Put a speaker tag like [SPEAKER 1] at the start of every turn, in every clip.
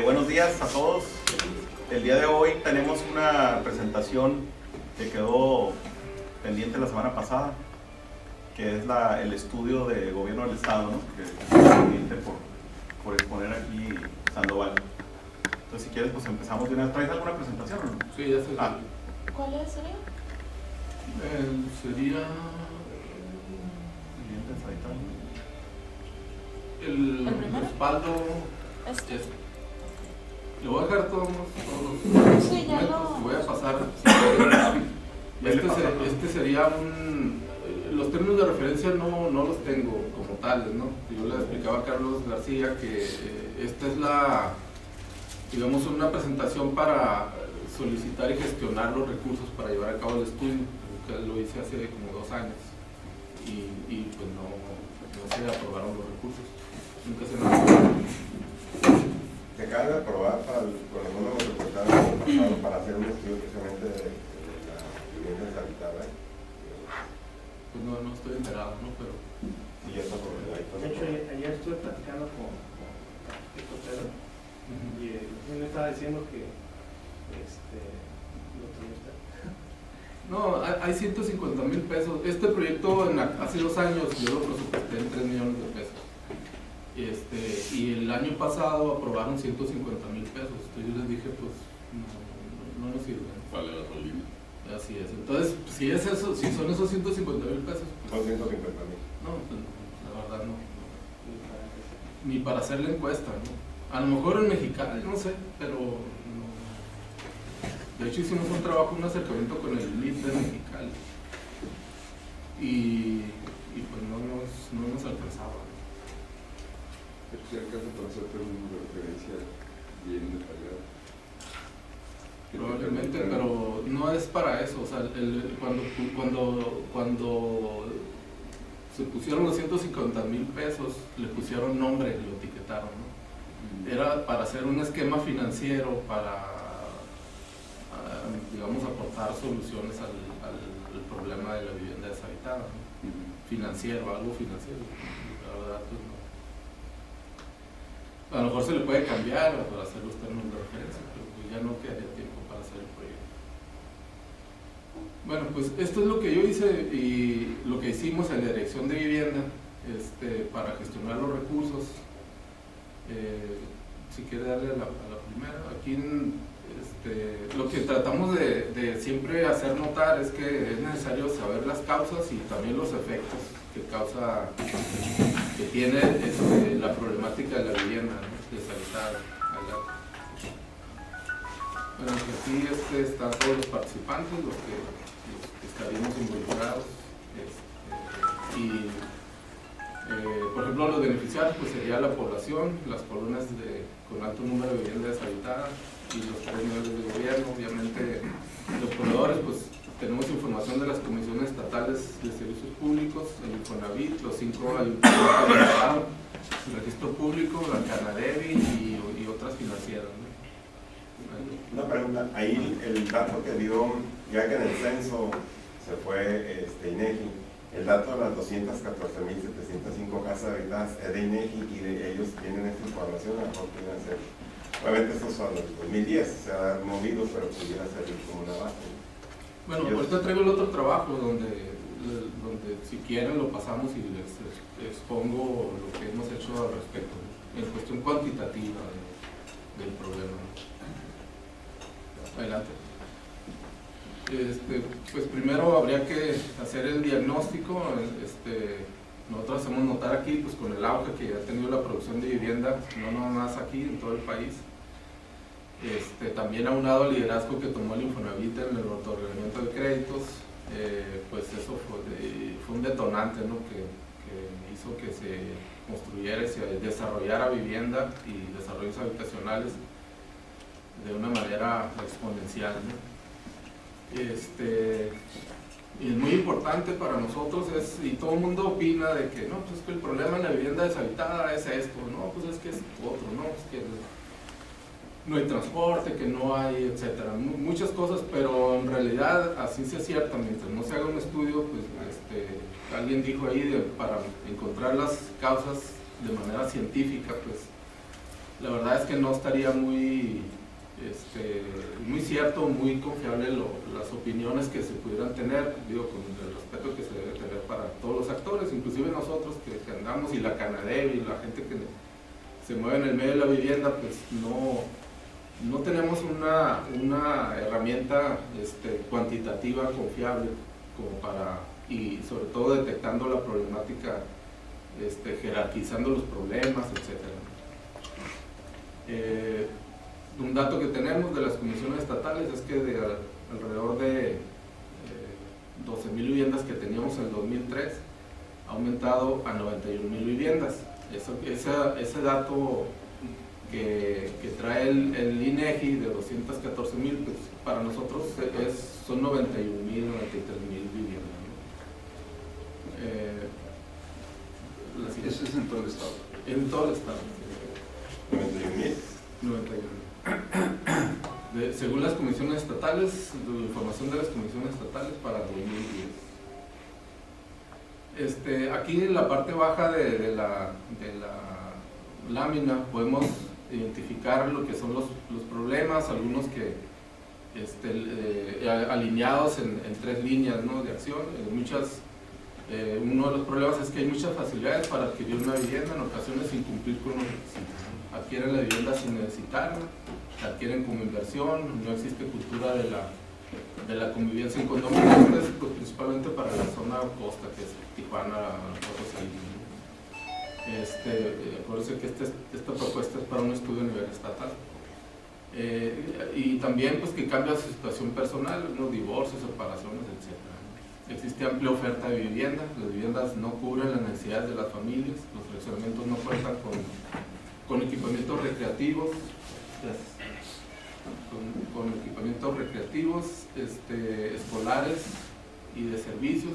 [SPEAKER 1] Buenos días a todos. El día de hoy tenemos una presentación que quedó pendiente la semana pasada, que es el estudio de gobierno del Estado, ¿no? Que está pendiente por exponer aquí Sandoval. Entonces, si quieres, pues empezamos de una vez. ¿Traes alguna presentación o no?
[SPEAKER 2] Sí, ya sé.
[SPEAKER 3] ¿Cuál sería?
[SPEAKER 2] Sería el respaldo. Le voy a dejar todos los
[SPEAKER 3] sí, ya
[SPEAKER 2] documentos,
[SPEAKER 3] lo...
[SPEAKER 2] voy a pasar. Este sería los términos de referencia no los tengo como tales, ¿no? Yo le explicaba a Carlos García que esta es digamos, una presentación para solicitar y gestionar los recursos para llevar a cabo el estudio, que lo hice hace como 2 años y pues no se aprobaron los recursos, nunca se
[SPEAKER 4] Se acaba de aprobar con el número de resultados pasado para hacer un estudio precisamente de la vivienda deshabitada.
[SPEAKER 2] Pues no estoy enterado, ¿no? Pero
[SPEAKER 4] y ya está aprobado.
[SPEAKER 5] De hecho, ayer estuve platicando con Pedro y él me estaba diciendo que lo tenía usted.
[SPEAKER 2] no, hay 150,000 pesos. Este proyecto hace 2 años yo lo presupuesté en 3 millones de pesos. Y el año pasado aprobaron 150,000 pesos. Entonces yo les dije, pues no nos sirve.
[SPEAKER 6] ¿Cuál era su límite?
[SPEAKER 2] Así es. Entonces, si son esos 150,000 pesos, pues,
[SPEAKER 4] Son 150,000.
[SPEAKER 2] no, pues, la verdad no. Ni para hacer la encuesta, ¿no? A lo mejor en Mexicali, no sé, pero no. De hecho hicimos un trabajo, un acercamiento con el MIT de Mexicali y pues no nos alcanzaba.
[SPEAKER 6] Pero si alcanza para hacerte un número de referencia bien detallado.
[SPEAKER 2] Probablemente, pero no es para eso. O sea, cuando se pusieron los 150,000 pesos, le pusieron nombre y lo etiquetaron, ¿no? Era para hacer un esquema financiero para, digamos, aportar soluciones al problema de la vivienda deshabitada, ¿no? Financiero, algo financiero. La verdad, pues no. A lo mejor se le puede cambiar para hacer los términos de referencia, pero pues ya no quedaría tiempo para hacer el proyecto. Bueno, pues esto es lo que yo hice y lo que hicimos en la Dirección de Vivienda para gestionar los recursos. Si quiere darle a la primera, aquí lo que tratamos de siempre hacer notar es que es necesario saber las causas y también los efectos que tiene la problemática de la vivienda, ¿no? Deshabitada. Bueno, aquí están todos los participantes, los que estaríamos involucrados por ejemplo, los beneficiarios pues sería la población, las colonias con alto número de vivienda deshabitada y los 3 niveles de gobierno. Obviamente los proveedores, pues tenemos información de las comisiones estatales de servicios públicos, el Infonavit, los 5 ayuntamientos del Estado, el registro público, la Canadevi y otras financieras, ¿no?
[SPEAKER 4] Una pregunta, ahí el dato que dio, ya que en el censo se fue INEGI, el dato de las 214,705 casas habitadas es de INEGI y ellos tienen esta información, a lo mejor pueden ser, obviamente estos son los 2010, se ha movido, pero pudiera servir como una base.
[SPEAKER 2] Bueno, ahorita traigo el otro trabajo donde si quieren lo pasamos y les expongo lo que hemos hecho al respecto, en cuestión cuantitativa del problema. Adelante. Pues primero habría que hacer el diagnóstico. Nosotros hacemos notar aquí, pues con el auge que ha tenido la producción de vivienda, no nada más aquí, en todo el país. También aunado al liderazgo que tomó el Infonavit en el otorgamiento de créditos, pues eso fue un detonante, ¿no? que hizo que se construyera y se desarrollara vivienda y desarrollos habitacionales de una manera exponencial, ¿no? Y es muy importante para nosotros, y todo el mundo opina de que no, pues es que el problema en la vivienda deshabitada es esto, no, pues es que es otro, no, pues que no hay transporte, que no hay, etcétera, muchas cosas, pero en realidad así se cierta, mientras no se haga un estudio, pues alguien dijo ahí para encontrar las causas de manera científica, pues la verdad es que no estaría muy cierto, muy confiable las opiniones que se pudieran tener, digo, con el respeto que se debe tener para todos los actores, inclusive nosotros que andamos, y la Canadeb y la gente que se mueve en el medio de la vivienda, pues no tenemos una herramienta cuantitativa confiable como para, y sobre todo detectando la problemática, jerarquizando los problemas, etc. Un dato que tenemos de las comisiones estatales es que de alrededor de 12.000 viviendas que teníamos en el 2003 ha aumentado a 91.000 viviendas. Ese dato que trae el INEGI de 214.000, pues para nosotros son 91.000, 93.000 viviendas, ¿no?
[SPEAKER 6] Eso es en todo el estado.
[SPEAKER 2] En todo el estado.
[SPEAKER 4] 91.000.
[SPEAKER 2] 91. Según las comisiones estatales, la información de las comisiones estatales para 2010. Aquí en la parte baja de la lámina podemos identificar lo que son los problemas, algunos que alineados en 3 líneas, ¿no?, de acción. Uno de los problemas es que hay muchas facilidades para adquirir una vivienda, en ocasiones sin cumplir con los requisitos. Adquieren la vivienda sin necesitarla, la adquieren como inversión, no existe cultura de la convivencia en condominio. Esto es pues, principalmente para la zona costa, que es Tijuana, Potosí. Acuérdense que esta propuesta es para un estudio a nivel estatal. Y también pues que cambia su situación personal, ¿no?, divorcios, separaciones, etc. Existe amplia oferta de vivienda, las viviendas no cubren las necesidades de las familias, los fraccionamientos no cuentan con equipamientos recreativos, con equipamientos recreativos, escolares y de servicios,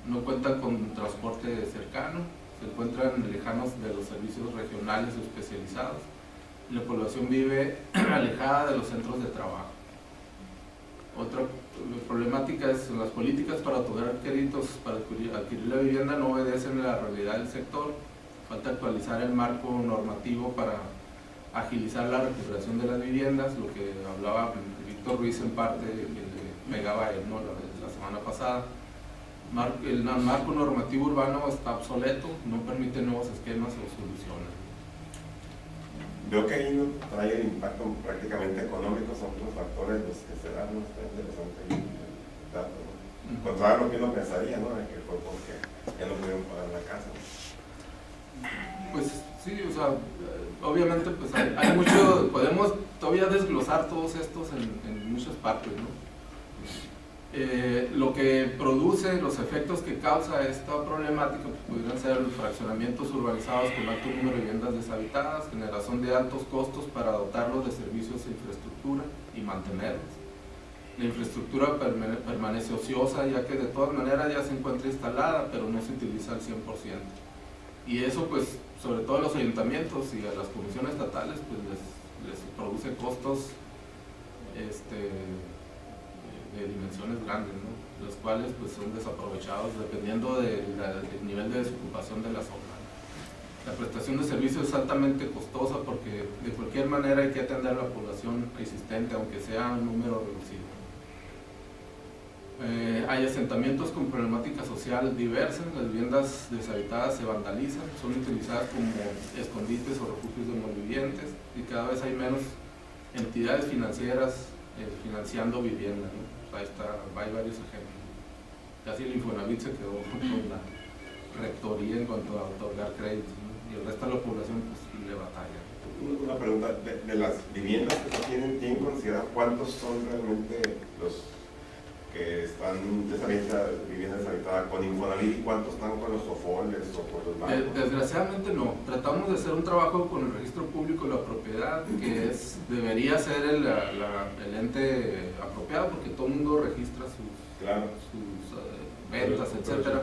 [SPEAKER 2] no cuentan con transporte cercano, se encuentran lejanos de los servicios regionales o especializados. La población vive alejada de los centros de trabajo. Otra problemática es las políticas para otorgar créditos para adquirir la vivienda no obedecen a la realidad del sector. Falta actualizar el marco normativo para agilizar la recuperación de las viviendas, lo que hablaba Víctor Ruiz en parte, que le pegaba a él, ¿no?, la semana pasada. El marco normativo urbano está obsoleto, no permite nuevos esquemas o soluciones.
[SPEAKER 4] Veo que ahí no trae el impacto prácticamente económico, son otros factores los que se dan, ¿no? Está interesante el dato, ¿no? Contrario a lo que uno pensaría, ¿no?, de que fue porque ya no pudieron pagar la casa, ¿no?
[SPEAKER 2] Pues sí, o sea, obviamente pues hay mucho, podemos todavía desglosar todos estos en muchas partes, ¿no? Lo que produce, los efectos que causa esta problemática pues, pudieran ser los fraccionamientos urbanizados con alto número de viviendas deshabitadas, generación de altos costos para dotarlos de servicios e infraestructura y mantenerlos. La infraestructura permanece ociosa ya que de todas maneras ya se encuentra instalada pero no se utiliza al 100%. Y eso pues sobre todo a los ayuntamientos y a las comisiones estatales pues les produce costos de dimensiones grandes, ¿no?, los cuales pues son desaprovechados dependiendo del nivel de desocupación de la zona. La prestación de servicios es altamente costosa porque de cualquier manera hay que atender a la población existente aunque sea un número reducido. Hay asentamientos con problemática social diversas, las viviendas deshabitadas se vandalizan, son utilizadas como escondites o refugios de malvivientes y cada vez hay menos entidades financieras financiando vivienda, ¿no? Ahí está, hay varios ejemplos. Casi el Infonavit se quedó con la rectoría en cuanto a otorgar créditos, ¿no?, y el resto de la población pues le batalla.
[SPEAKER 4] Una pregunta, de las viviendas que se tienen considerado, ¿cuántos son realmente los que están viviendas deshabitadas con Infonavit y cuántos están con los sofoles o con los bancos?
[SPEAKER 2] Desgraciadamente no. Tratamos de hacer un trabajo con el registro público de la propiedad, que debería ser el ente apropiado porque todo el mundo registra sus ventas, etcétera,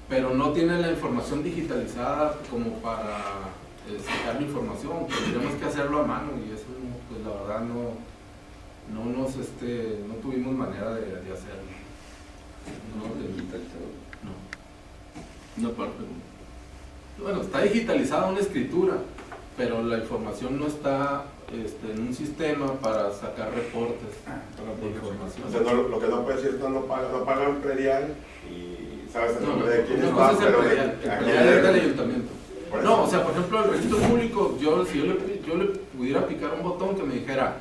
[SPEAKER 2] pero no tiene la información digitalizada como para sacar la información. Tendríamos que hacerlo a mano y eso pues la verdad no tuvimos manera de hacerlo. No. Bueno, está digitalizada una escritura, pero la información no está en un sistema para sacar reportes de información.
[SPEAKER 4] O sea, lo que no puede decir es que no pagan predial y sabes el
[SPEAKER 2] No,
[SPEAKER 4] nombre de quién
[SPEAKER 2] una
[SPEAKER 4] está,
[SPEAKER 2] cosa es el
[SPEAKER 4] pero
[SPEAKER 2] predial, el predial es del ayuntamiento. No, o sea, por ejemplo, el registro público, si yo le pudiera picar un botón que me dijera,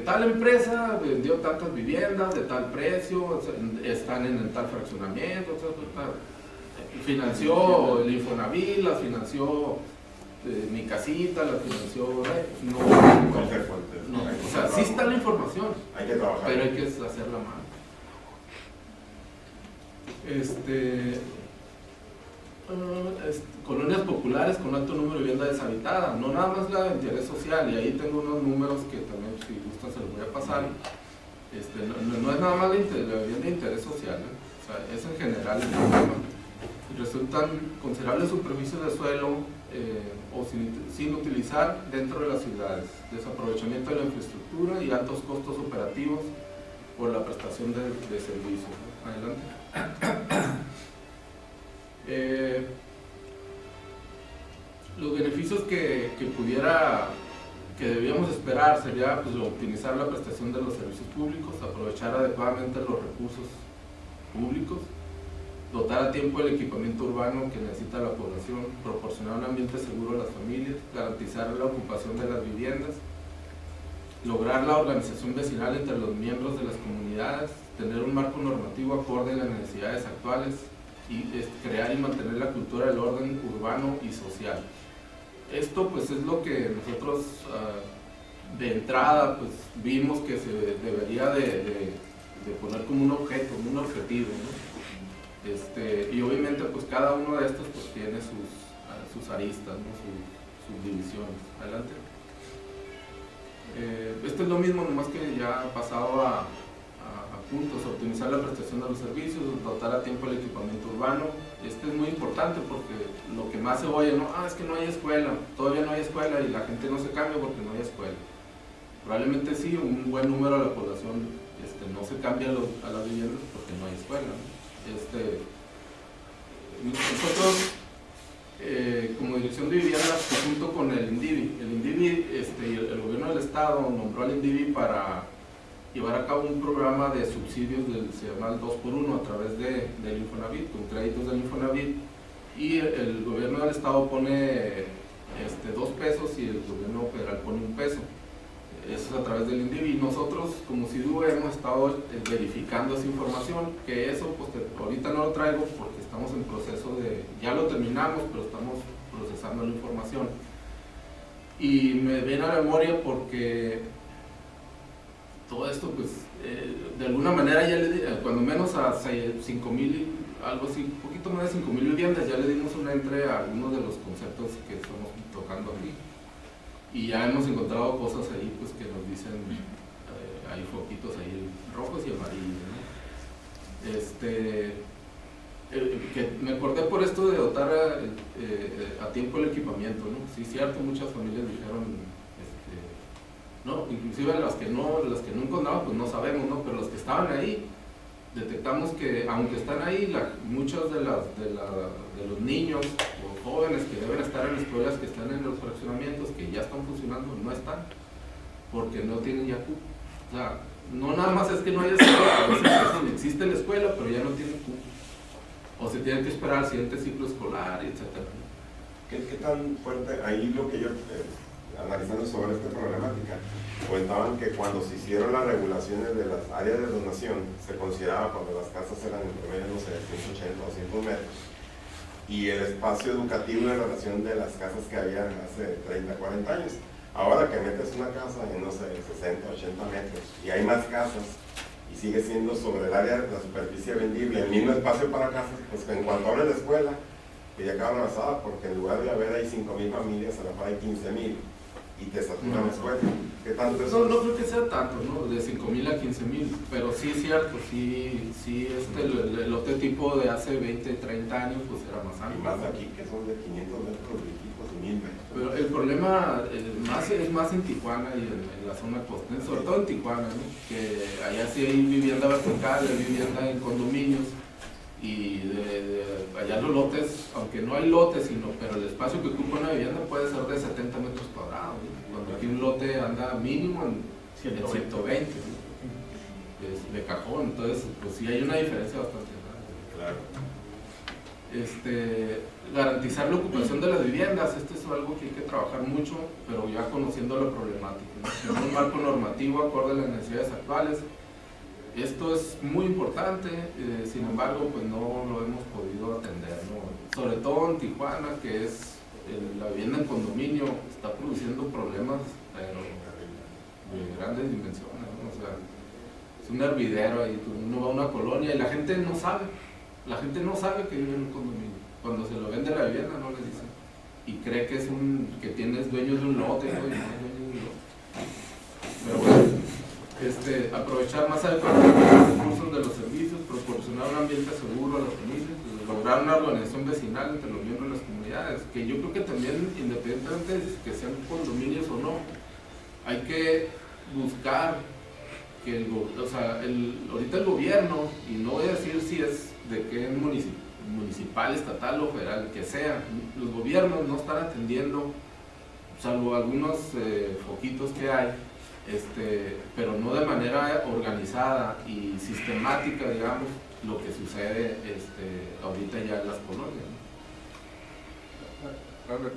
[SPEAKER 2] tal empresa vendió tantas viviendas de tal precio, están en tal fraccionamiento, financió el Infonavit, las financió mi casita, la financió, no, o sea, sí está la información,
[SPEAKER 4] hay que trabajar,
[SPEAKER 2] pero hay que hacerla mal. Colonias populares con alto número de vivienda deshabitada, no nada más la de interés social, y ahí tengo unos números que también, si gustan, se los voy a pasar. No es nada más la vivienda de interés social, o sea, es en general el problema. Resultan considerables superficies de suelo o sin utilizar dentro de las ciudades, desaprovechamiento de la infraestructura y altos costos operativos por la prestación de servicios. Adelante. Los beneficios que debíamos esperar sería pues, optimizar la prestación de los servicios públicos, aprovechar adecuadamente los recursos públicos, dotar a tiempo el equipamiento urbano que necesita la población, proporcionar un ambiente seguro a las familias, garantizar la ocupación de las viviendas, lograr la organización vecinal entre los miembros de las comunidades, tener un marco normativo acorde a las necesidades actuales y crear y mantener la cultura del orden urbano y social. Esto pues es lo que nosotros de entrada pues vimos que se debería de poner como un objeto, un objetivo, ¿no? Y obviamente pues cada uno de estos pues tiene sus aristas, ¿no? sus divisiones. Adelante. Esto es lo mismo, nomás que ya ha pasado a puntos, optimizar la prestación de los servicios, dotar a tiempo el equipamiento urbano. Es muy importante porque lo que más se oye, ¿no? Es que no hay escuela, todavía no hay escuela y la gente no se cambia porque no hay escuela. Probablemente sí, un buen número de la población no se cambia a las viviendas porque no hay escuela, ¿no? Nosotros como Dirección de Viviendas, junto con el INDIVI, el gobierno del estado nombró al INDIVI para llevar a cabo un programa de subsidios se llama el 2x1 a través del Infonavit, con créditos del Infonavit, y el gobierno del estado pone 2 pesos y el gobierno federal pone 1 peso. Eso es a través del INDIVI. Nosotros como CIDU hemos estado verificando esa información, que eso pues ahorita no lo traigo porque estamos en proceso ya lo terminamos, pero estamos procesando la información. Y me viene a la memoria porque todo esto pues de alguna manera ya le di, cuando menos a 5,000, algo así, un poquito más de 5,000 viviendas, ya le dimos una entre a algunos de los conceptos que estamos tocando aquí. Y ya hemos encontrado cosas ahí pues que nos dicen, hay foquitos ahí rojos y amarillos, ¿no? Que me acordé por esto de dotar a tiempo el equipamiento, ¿no? Sí, cierto, muchas familias dijeron, no, inclusive las que no encontraban, pues no sabemos, ¿no? Pero los que estaban ahí, detectamos que aunque están ahí, muchos de los niños o jóvenes que deben estar en escuelas que están en los fraccionamientos, que ya están funcionando, no están, porque no tienen ya cupo. O sea, no nada más es que no haya escuela, a veces existe la escuela, pero ya no tienen cupo. O se tienen que esperar al siguiente ciclo escolar, etc.
[SPEAKER 4] ¿Qué tan fuerte? Ahí lo que yo, analizando sobre esta problemática, comentaban que cuando se hicieron las regulaciones de las áreas de donación, se consideraba cuando las casas eran en promedio, no sé, 180 o 200 metros, y el espacio educativo en relación de las casas que había hace 30, 40 años. Ahora que metes una casa en, no sé, 60, 80 metros, y hay más casas, y sigue siendo sobre el área de la superficie vendible, el mismo espacio para casas, pues en cuanto abre la escuela, que ya acaba avanzada, porque en lugar de haber ahí 5,000 familias, a lo mejor hay 15,000. Y te saturan la escuela. ¿Qué tanto es?
[SPEAKER 2] No creo que sea tanto, ¿no? De 5,000 a 15,000, pero sí es cierto, sí el otro tipo de hace 20, 30 años pues era más amplio.
[SPEAKER 4] Y más aquí, que son de 500 metros líquidos y 1000 metros.
[SPEAKER 2] Pero el problema es más en Tijuana y en la zona costeña, sobre todo en Tijuana, ¿no? Que allá sí hay vivienda vertical, hay vivienda en condominios, y allá los lotes, aunque no hay lotes, pero el espacio que ocupa una vivienda puede ser de 70 metros cuadrados, ¿no? Cuando aquí un lote anda mínimo en 120, ¿no? De cajón, entonces pues sí hay una diferencia bastante grande.
[SPEAKER 4] Claro.
[SPEAKER 2] Garantizar la ocupación de las viviendas, esto es algo que hay que trabajar mucho, pero ya conociendo la problemática, ¿no? Tener un marco normativo acorde a las necesidades actuales. Esto es muy importante, sin embargo, pues no lo hemos podido atender, ¿no? Sobre todo en Tijuana, que es la vivienda en condominio, está produciendo problemas pero de grandes dimensiones, ¿no? O sea, es un hervidero ahí, uno va a una colonia y la gente no sabe que vive en un condominio. Cuando se lo vende la vivienda no le dicen, y cree que tienes dueños de un lote, ¿no? Y no es dueño de un lote. Pero bueno, aprovechar más adecuadamente los recursos de los servicios, proporcionar un ambiente seguro a las familias, lograr una organización vecinal entre los miembros de las comunidades, que yo creo que también, independientemente de que sean condominios o no, hay que buscar que ahorita el gobierno, y no voy a decir si es de qué municipal, estatal o federal, que sea, los gobiernos no están atendiendo, salvo algunos foquitos que hay, pero no de manera organizada y sistemática, digamos, lo que sucede ahorita ya en las colonias, ¿no?
[SPEAKER 6] A ver,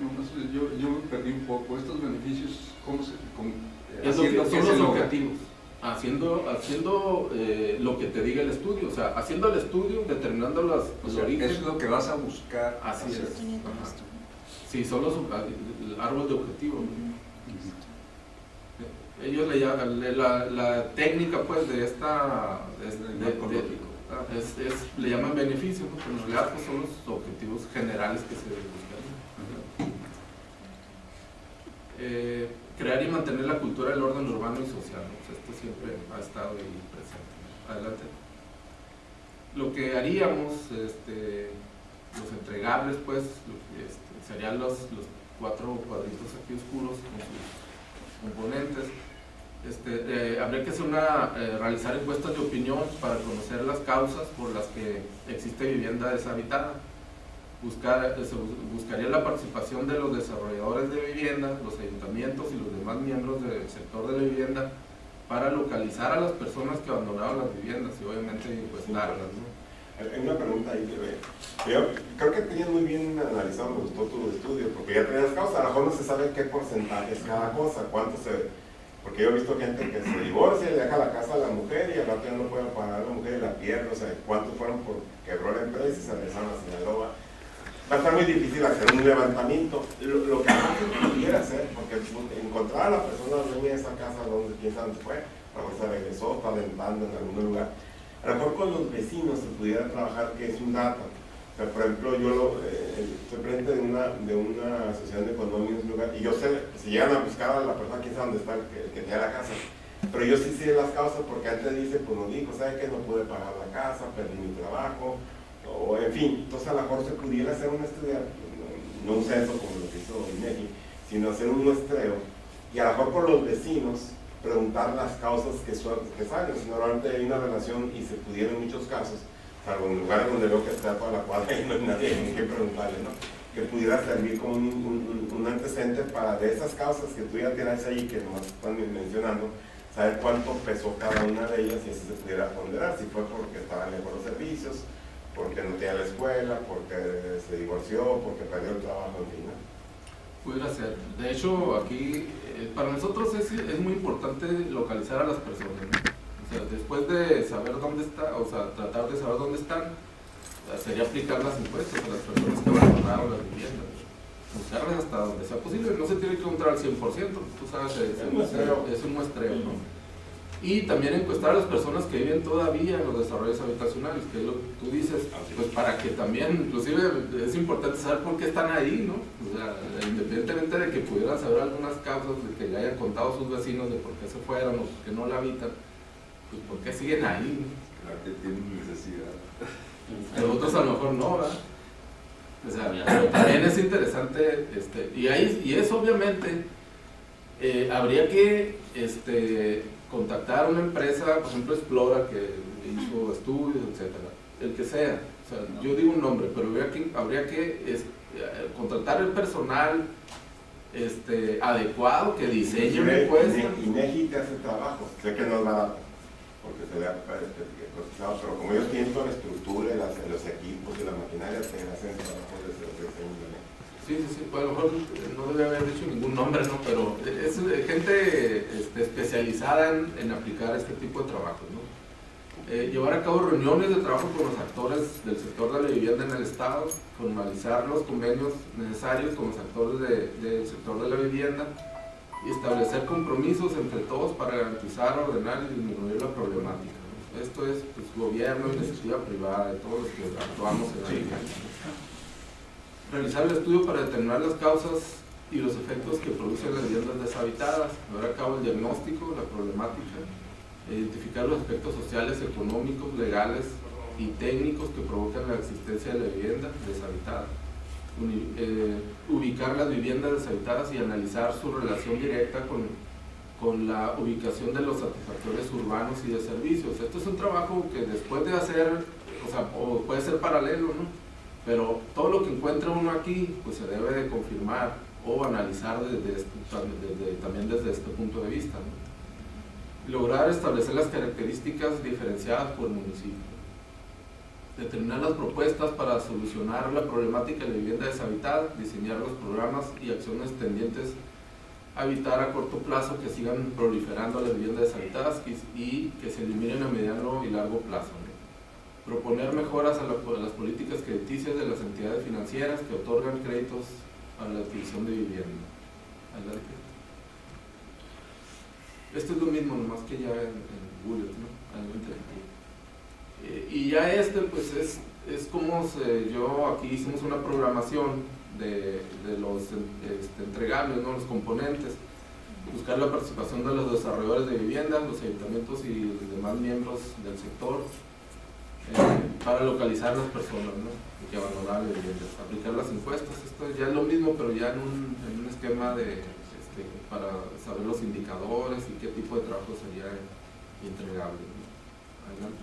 [SPEAKER 6] yo me perdí un poco. ¿Estos beneficios cómo se...?
[SPEAKER 2] Son los objetivos. Haciendo lo que te diga el estudio, o sea, haciendo el estudio, determinando los orígenes.
[SPEAKER 6] Eso es lo que vas a buscar.
[SPEAKER 2] Así es. Sí, son los árboles de objetivos. Ellos le llaman, la técnica pues de esta, le llaman beneficios, ¿no? Pero en realidad pues, son los objetivos generales que se buscan. Crear y mantener la cultura del orden urbano y social, ¿no? Pues esto siempre ha estado ahí presente. Adelante. Lo que haríamos, los entregables, pues, serían los 4 cuadritos aquí oscuros con sus componentes. Habría que realizar encuestas de opinión para conocer las causas por las que existe vivienda deshabitada. Buscaría la participación de los desarrolladores de vivienda, los ayuntamientos y los demás miembros del sector de la vivienda para localizar a las personas que abandonaron las viviendas y obviamente encuestarlas, ¿no?
[SPEAKER 4] Hay una pregunta ahí que yo creo que tenías muy bien analizado, me gustó tu estudio, porque ya tenías causas, a lo mejor no se sabe qué porcentaje es cada cosa, porque yo he visto gente que se divorcia y le deja la casa a la mujer y al rato ya no pueden pagar a la mujer y la pierde, o sea, cuántos fueron por quebró la empresa y se regresaron a Sinaloa. Va a estar muy difícil hacer un levantamiento. Lo que se pudiera hacer, porque encontrar a la persona dueña de esa casa, quién sabe dónde fue, a lo mejor se regresó, está alentando en algún lugar. A lo mejor con los vecinos se pudiera trabajar, que es un dato. O sea, por ejemplo, yo estoy presente de una asociación de condominios, un lugar, y yo sé, si llegan a buscar a la persona, quién sabe dónde está, que tenía la casa. Pero yo sí sé las causas, porque antes dice, pues nos dijo, ¿sabes qué? No pude pagar la casa, perdí mi trabajo, o en fin. Entonces a lo mejor se pudiera hacer un estudio, no un censo como lo que hizo INEGI, sino hacer un muestreo, y a lo mejor por los vecinos preguntar las causas que salen. Si normalmente hay una relación y se pudiera en muchos casos, salvo en lugares donde veo que está toda la cuadra y no hay nadie a quien preguntarle, ¿no? Que pudiera servir como un antecedente para de esas causas que tú ya tienes ahí, que nomás están mencionando, saber cuánto pesó cada una de ellas y así se pudiera ponderar, si fue porque estaban lejos los servicios, porque no tenía la escuela, porque se divorció, porque perdió el trabajo, en fin, ¿no?
[SPEAKER 2] Pudiera ser. De hecho, aquí, para nosotros es muy importante localizar a las personas, ¿no? O sea, después de saber dónde está, o sea, tratar de saber dónde están, sería aplicar las encuestas a las personas que abandonaron las viviendas. Buscarlas hasta donde sea posible. No se tiene que encontrar al 100%, tú sabes, es un muestreo, ¿no? Y también encuestar a las personas que viven todavía en los desarrollos habitacionales, que es lo que tú dices, pues para que también, inclusive es importante saber por qué están ahí, ¿no? O sea, independientemente de que pudieran saber algunas causas, de que le hayan contado a sus vecinos de por qué se fueron o por qué no la habitan, pues por qué siguen ahí, ¿no?
[SPEAKER 6] Claro que tienen necesidad.
[SPEAKER 2] Los otros a lo mejor no, ¿verdad? O sea, también es interesante, y eso obviamente habría que contactar a una empresa, por ejemplo Explora, que hizo estudios, etcétera, el que sea, O sea, yo digo un nombre, pero habría que contratar el personal adecuado que diseñe una encuesta.
[SPEAKER 4] INEGI te hace trabajo, sé que no es barato, porque se le ha cotizado, pero como ellos tienen toda la estructura, los equipos y la maquinaria, te hacen el trabajo desde los diseños.
[SPEAKER 2] Sí, pues a lo mejor no debe haber dicho ningún nombre, ¿no? Pero es gente especializada en aplicar este tipo de trabajo, ¿no? Llevar a cabo reuniones de trabajo con los actores del sector de la vivienda en el Estado, formalizar los convenios necesarios con los actores del sector de la vivienda y establecer compromisos entre todos para garantizar, ordenar y disminuir la problemática, ¿no? Esto es pues, gobierno, iniciativa privada, de todos los que actuamos en la vivienda. Realizar el estudio para determinar las causas y los efectos que producen las viviendas deshabitadas, llevar a cabo el diagnóstico, la problemática, identificar los aspectos sociales, económicos, legales y técnicos que provocan la existencia de la vivienda deshabitada, ubicar las viviendas deshabitadas y analizar su relación directa con la ubicación de los satisfactores urbanos y de servicios. Esto es un trabajo que después de hacer, o puede ser paralelo, ¿no? Pero todo lo que encuentra uno aquí, pues se debe de confirmar o analizar también desde este punto de vista, ¿no? Lograr establecer las características diferenciadas por municipio. Determinar las propuestas para solucionar la problemática de la vivienda deshabitada, diseñar los programas y acciones tendientes a evitar a corto plazo que sigan proliferando las viviendas deshabitadas y que se eliminen a mediano y largo plazo, ¿no? Proponer mejoras a las políticas crediticias de las entidades financieras que otorgan créditos a la adquisición de vivienda. Adelante. Esto es lo mismo, nomás que ya en bullet, ¿no? Y ya pues es como yo aquí hicimos una programación de los entregables, ¿no? Los componentes, buscar la participación de los desarrolladores de viviendas, los ayuntamientos y los demás miembros del sector para localizar las personas, ¿no? Que abandonaron las viviendas, aplicar las encuestas. Esto ya es lo mismo, pero ya en un esquema para saber los indicadores y qué tipo de trabajo sería entregable, ¿no? Adelante.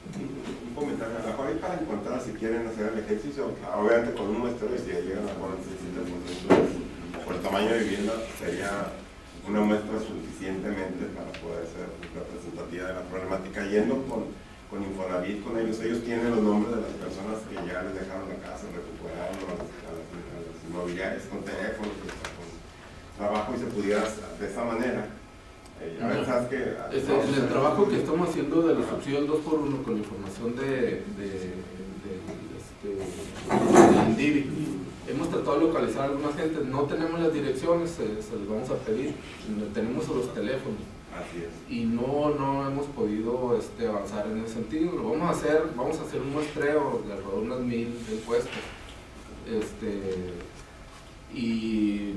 [SPEAKER 4] Un comentario, a lo mejor ahí para encontrar, si quieren hacer el ejercicio, obviamente con un muestreo, y si llegan a poner por el tamaño de vivienda, sería una muestra suficientemente para poder ser representativa de la problemática. Yendo con Infonavit, con ellos tienen los nombres de las personas que ya les dejaron la casa, recuperaron a las inmobiliarias con teléfono, con trabajo, y se pudiera de esa manera. ¿Sabes que
[SPEAKER 2] el trabajo que estamos haciendo de los subsidios 2x1 con información del INDIVI, hemos tratado de localizar a algunas gentes, no tenemos las direcciones, se les vamos a pedir, tenemos los teléfonos.
[SPEAKER 4] Así es. Y
[SPEAKER 2] no hemos podido avanzar en ese sentido. Lo vamos a hacer un muestreo de alrededor de unas 1000 encuestas. Y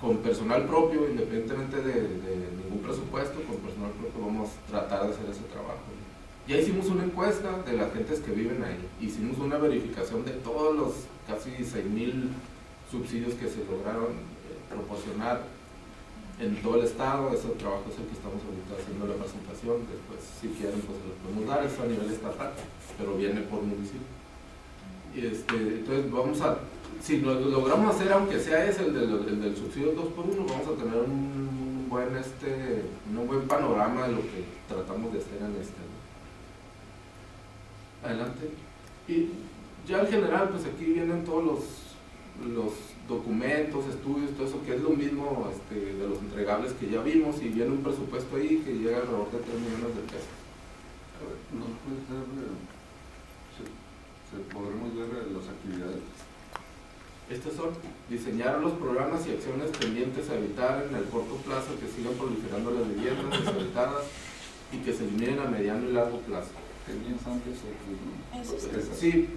[SPEAKER 2] con personal propio, independientemente de ningún presupuesto, con personal propio vamos a tratar de hacer ese trabajo. Ya hicimos una encuesta de las gentes que viven ahí, hicimos una verificación de todos los casi 6,000 subsidios que se lograron proporcionar en todo el estado. Ese trabajo es el que estamos ahorita haciendo la presentación. Después, si quieren, pues se lo podemos dar, eso a nivel estatal, pero viene por municipio. Entonces vamos a, si lo logramos hacer, aunque sea ese, el del subsidio 2x1, vamos a tener un buen panorama de lo que tratamos de hacer en ¿no? Adelante. Y ya en general, pues aquí vienen todos los documentos, estudios, todo eso, que es lo mismo de los entregables que ya vimos, y viene un presupuesto ahí que llega alrededor de 3 millones de pesos.
[SPEAKER 6] ¿Nos puedes dar, podremos ver las actividades?
[SPEAKER 2] Estos son diseñar los programas y acciones pendientes a evitar en el corto plazo que sigan proliferando las viviendas deshabitadas y que se eliminen a mediano y largo plazo.
[SPEAKER 6] ¿Tenías antes otros, no?
[SPEAKER 3] Eso
[SPEAKER 2] Sí,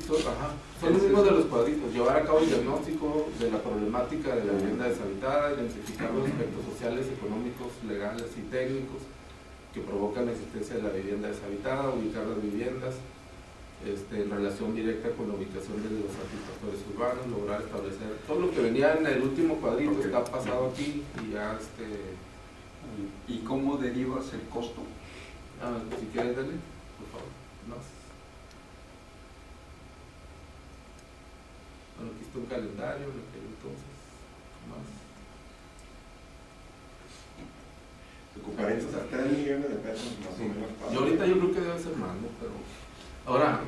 [SPEAKER 2] son los mismos de los cuadritos. Llevar a cabo el diagnóstico de la problemática de la vivienda deshabitada, identificar los aspectos sociales, económicos, legales y técnicos que provocan la existencia de la vivienda deshabitada, ubicar las viviendas en relación directa con la ubicación de los satisfactores urbanos, lograr establecer todo lo que venía en el último cuadrito. Okay. Está pasado aquí y ya
[SPEAKER 6] ¿Y cómo derivas el costo?
[SPEAKER 2] Si quieres, dale, por favor. No. existe un calendario en aquel entonces. Más.
[SPEAKER 4] Se ocuparían esos 3 millones de pesos más o menos para...
[SPEAKER 2] Y ahorita yo creo que debe ser más, ¿no? Pero ahora,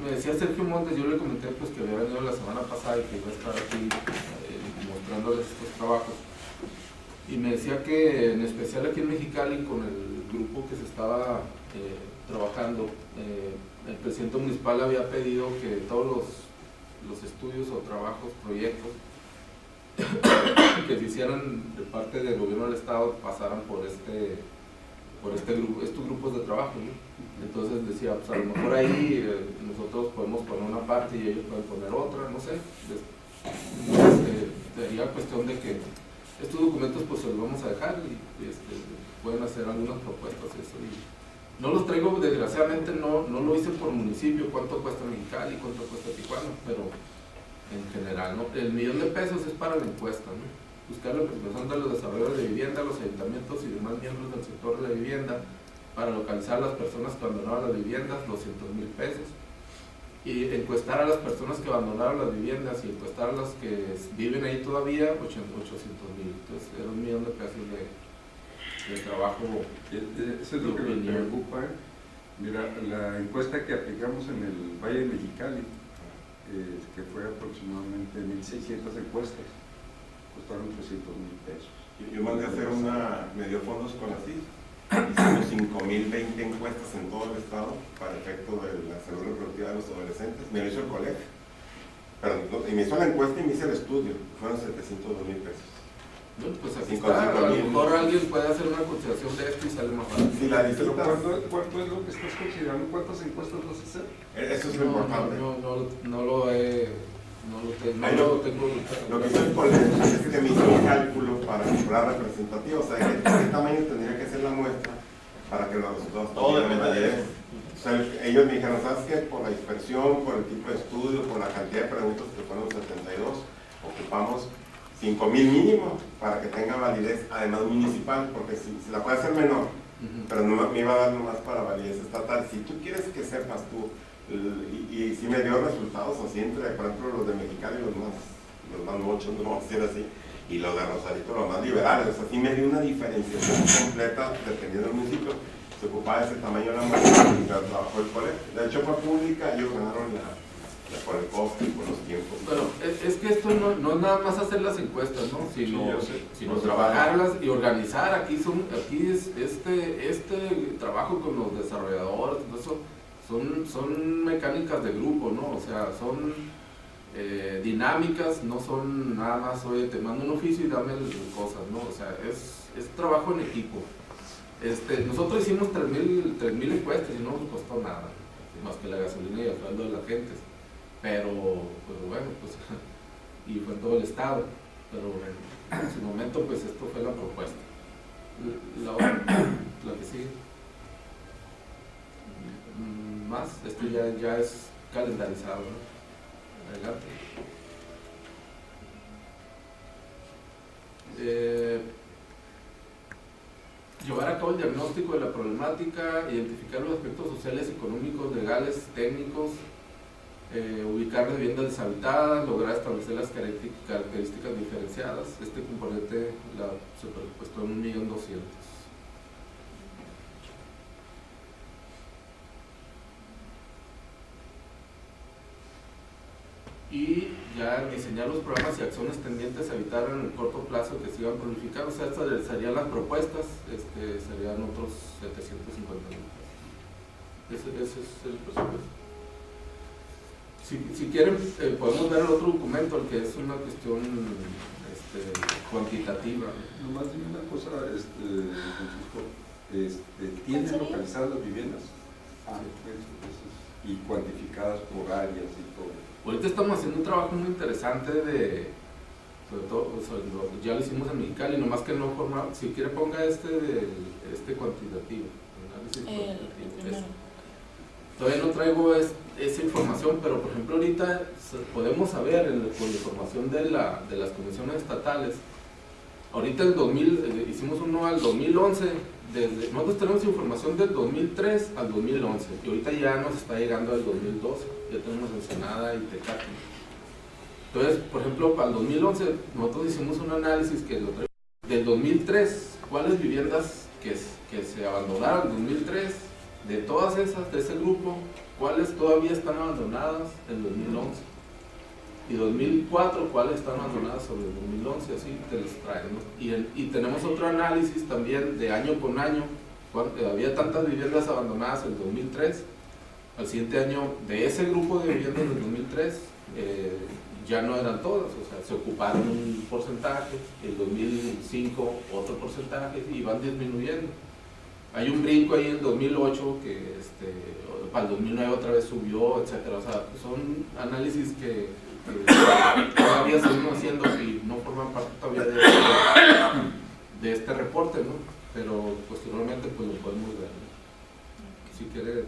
[SPEAKER 2] me decía Sergio Montes, yo le comenté pues que había venido la semana pasada y que iba a estar aquí mostrándoles estos trabajos. Y me decía que en especial aquí en Mexicali, con el grupo que se estaba trabajando, el presidente municipal había pedido que todos los estudios o trabajos, proyectos que se hicieran de parte del gobierno del estado pasaran por estos grupos de trabajo, ¿no? Entonces decía, pues a lo mejor ahí nosotros podemos poner una parte y ellos pueden poner otra, no sé. Sería cuestión de que estos documentos pues se los vamos a dejar y pueden hacer algunas propuestas eso. Y no los traigo, desgraciadamente no lo hice por municipio, cuánto cuesta Mexicali, cuánto cuesta Tijuana, pero en general, ¿no? El $1,000,000 es para la encuesta, ¿no? Buscar la participación de los desarrolladores de vivienda, los ayuntamientos y demás miembros del sector de la vivienda para localizar a las personas que abandonaron las viviendas, $200,000. Y encuestar a las personas que abandonaron las viviendas y encuestar a las que viven ahí todavía, $800,000. Entonces era $1,000,000 de trabajo.
[SPEAKER 6] Eso es lo que me preocupa. Mira, la encuesta que aplicamos en el Valle de Mexicali, que fue aproximadamente 1,600 encuestas, costaron $300,000.
[SPEAKER 4] Yo mandé a hacer me dio fondos con la CIS. Hicimos 5,020 encuestas en todo el estado para efecto de la salud reproductiva de los adolescentes. Me lo hizo el colegio. Y me hizo la encuesta y me hice el estudio. Fueron $702,000.
[SPEAKER 2] Bueno, pues aquí está, a lo mejor alguien puede hacer una consideración de esto y sale más barato.
[SPEAKER 4] Si la
[SPEAKER 6] Pero
[SPEAKER 4] visitas,
[SPEAKER 6] ¿cuánto es lo que estás considerando? ¿Cuántas encuestas vas a hacer?
[SPEAKER 4] eso es lo importante.
[SPEAKER 2] No lo tengo.
[SPEAKER 4] Lo que hizo el colegio es que me hizo un cálculo para comprar representativo, o sea, de qué tamaño tendría que ser la muestra para que los resultados
[SPEAKER 1] Todo
[SPEAKER 4] tuvieran
[SPEAKER 1] depende de
[SPEAKER 4] validez.
[SPEAKER 1] eso.
[SPEAKER 4] O sea, ellos me dijeron, ¿sabes qué? Por la dispersión, por el tipo de estudio, por la cantidad de preguntas que fueron 72, ocupamos 5,000 mínimo para que tenga validez, además municipal, porque si la puede hacer menor, pero no me iba a dar nomás para validez estatal. Si tú quieres que sepas tú, y si me dio resultados así entre, por ejemplo, los de Mexicali, los más muchos, no vamos a decir así, y los de Rosarito, los más liberales, o sea, sí me dio una diferenciación completa dependiendo del municipio. Se ocupaba ese tamaño de la muestra y la trabajó el colegio. De hecho fue pública, ellos ganaron por el costo y por los tiempos.
[SPEAKER 2] Bueno, es que esto no es nada más hacer las encuestas, ¿no? Sino trabajarlas y organizar. Aquí es este trabajo con los desarrolladores, eso son mecánicas de grupo, ¿no? O sea, son dinámicas, no son nada más, oye, te mando un oficio y dame cosas, ¿no? O sea, es trabajo en equipo. Nosotros hicimos 3,000 encuestas y no nos costó nada, más que la gasolina y el sueldo de la gente. Pero bueno, pues, y fue en todo el estado, pero en su momento, pues esto fue la propuesta. La que sigue. Más, esto ya es calendarizado, ¿no? Adelante. Llevar a cabo el diagnóstico de la problemática, identificar los aspectos sociales, económicos, legales, técnicos, ubicar las viviendas deshabitadas, lograr establecer las características diferenciadas. Este componente se presupuestó en 1,200,000. Y ya diseñar los programas y acciones tendientes a evitar en el corto plazo que sigan prolificando. O sea, estas serían las propuestas, serían otros 750,000. Ese es el presupuesto. Si quieren, podemos ver el otro documento, el que es una cuestión cuantitativa.
[SPEAKER 6] Nomás dime una cosa, Francisco, ¿tienen localizadas las viviendas? Y cuantificadas por áreas y todo.
[SPEAKER 2] Ahorita estamos haciendo un trabajo muy interesante sobre todo, ya lo hicimos en Mexicali, nomás que no forma, si quiere ponga cuantitativo, análisis cuantitativo. Todavía no traigo esa información, pero por ejemplo ahorita podemos saber con la información de las comisiones estatales. Ahorita hicimos uno al 2011, nosotros tenemos información del 2003 al 2011 y ahorita ya nos está llegando al 2012, ya tenemos Ensenada y Tecate. Entonces, por ejemplo, para el 2011 nosotros hicimos un análisis que del 2003, ¿cuáles viviendas que se abandonaron en 2003? De todas esas, de ese grupo, ¿cuáles todavía están abandonadas en 2011? Y 2004, ¿cuáles están abandonadas sobre el 2011? Así te los traen, ¿no? Y tenemos otro análisis también de año con año. Había tantas viviendas abandonadas en el 2003. Al siguiente año, de ese grupo de viviendas del 2003, ya no eran todas, o sea, se ocuparon un porcentaje, el 2005 otro porcentaje y van disminuyendo. Hay un brinco ahí en 2008 que para el 2009 otra vez subió, etcétera. O sea, son análisis que todavía seguimos haciendo y no forman parte todavía de este reporte, ¿no? Pero posteriormente pues lo podemos ver, ¿no? Si quiere,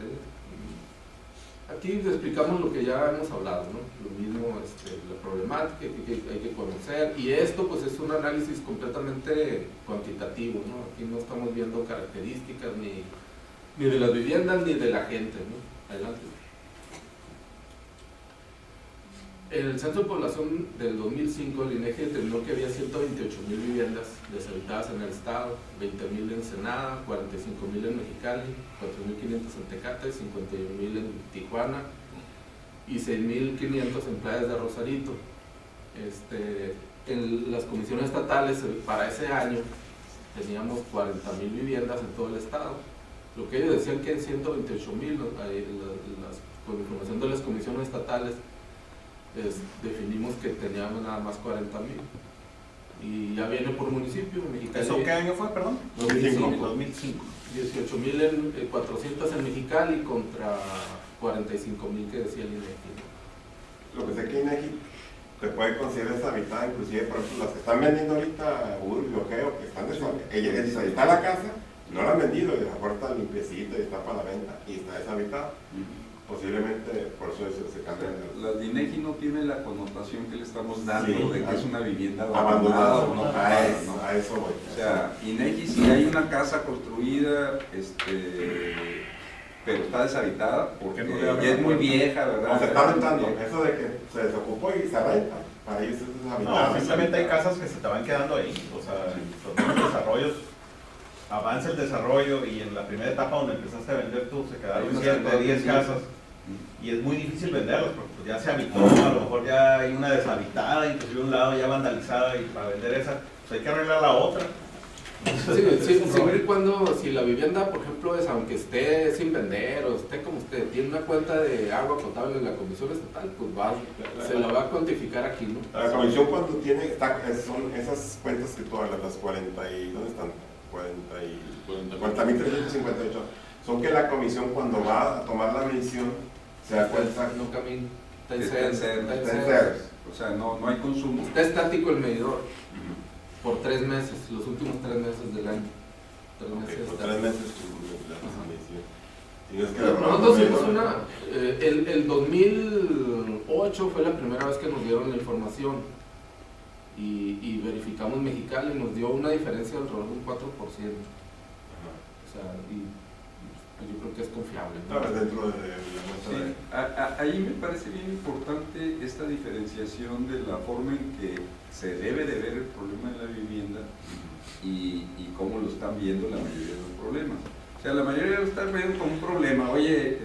[SPEAKER 2] aquí explicamos lo que ya hemos hablado, ¿no? Lo mismo, la problemática que hay que conocer, y esto pues es un análisis completamente cuantitativo, ¿no? Aquí no estamos viendo características ni de las viviendas ni de la gente, ¿no? Adelante. En el Censo de Población del 2005, el INEGI determinó que había 128,000 viviendas deshabitadas en el estado, 20,000 en Ensenada, 45,000 en Mexicali, 4,500 en Tecate, 51,000 en Tijuana y 6,500 en Playas de Rosarito. En las comisiones estatales para ese año teníamos 40,000 viviendas en todo el estado. Lo que ellos decían que en 128,000, con información de las comisiones estatales, definimos que teníamos nada más 40,000 y ya viene por municipio. Mexicali,
[SPEAKER 1] ¿Eso qué año fue, perdón?
[SPEAKER 2] 2005. 18,400 en Mexicali contra 45,000 que decía el INEGI.
[SPEAKER 4] Lo que sé que INEGI te puede considerar deshabitada, inclusive por ejemplo las que están vendiendo ahorita Urbio, Geo, que están deshabitadas la casa, no la han vendido y la puerta limpiecita y está para la venta y está deshabitada. Posiblemente por eso se cambia.
[SPEAKER 6] La INEGI no tiene la connotación que le estamos dando,
[SPEAKER 4] Sí,
[SPEAKER 6] de que es una vivienda
[SPEAKER 4] abandonada
[SPEAKER 6] o no.
[SPEAKER 4] a eso voy.
[SPEAKER 6] O sea, INEGI, si hay una casa construida, pero está deshabitada porque
[SPEAKER 1] no le
[SPEAKER 6] ya
[SPEAKER 1] abren
[SPEAKER 6] es muy vieja, ¿verdad?
[SPEAKER 4] O se está rentando, eso de que se desocupó y se renta, para ellos es deshabitada.
[SPEAKER 1] No, simplemente hay casas que se te van quedando ahí, o sea, los desarrollos, avanza el desarrollo y en la primera etapa donde empezaste a vender tú se quedaron 7, 10 casas y es muy difícil venderlas porque pues, ya se habitó, a lo mejor ya hay una deshabitada, inclusive un lado ya vandalizada y para vender esa, pues hay que arreglar la otra.
[SPEAKER 2] Siempre y cuando, si la vivienda, por ejemplo, aunque esté sin vender o esté como usted, tiene una cuenta de agua potable en la Comisión Estatal, pues se la va a cuantificar aquí, ¿no?
[SPEAKER 4] La comisión cuando tiene, son esas cuentas que tú hablas, las 40 y, ¿dónde están? 40,358, son que la comisión cuando va a tomar la medición se da cuenta
[SPEAKER 2] no camina, está en
[SPEAKER 6] Está en
[SPEAKER 2] cero,
[SPEAKER 6] cero.
[SPEAKER 2] está en
[SPEAKER 4] en
[SPEAKER 2] cero.
[SPEAKER 4] ceros.
[SPEAKER 6] O sea, no hay consumo.
[SPEAKER 2] Está estático el medidor por 3 meses, los últimos 3 meses del año. 3
[SPEAKER 4] Ok,
[SPEAKER 2] meses
[SPEAKER 4] por
[SPEAKER 2] está.
[SPEAKER 4] 3 meses la medición. Y no es que
[SPEAKER 2] Nosotros hicimos el 2008 fue la primera vez que nos dieron la información y verificamos Mexicali y nos dio una diferencia alrededor de un 4%. O sea, pues yo creo que es confiable, ¿no?
[SPEAKER 4] Estaba dentro de la muestra de...
[SPEAKER 6] Ahí me parece bien importante esta diferenciación de la forma en que se debe de ver el problema de la vivienda y cómo lo están viendo la mayoría de los problemas. O sea, la mayoría lo están viendo como un problema. Oye,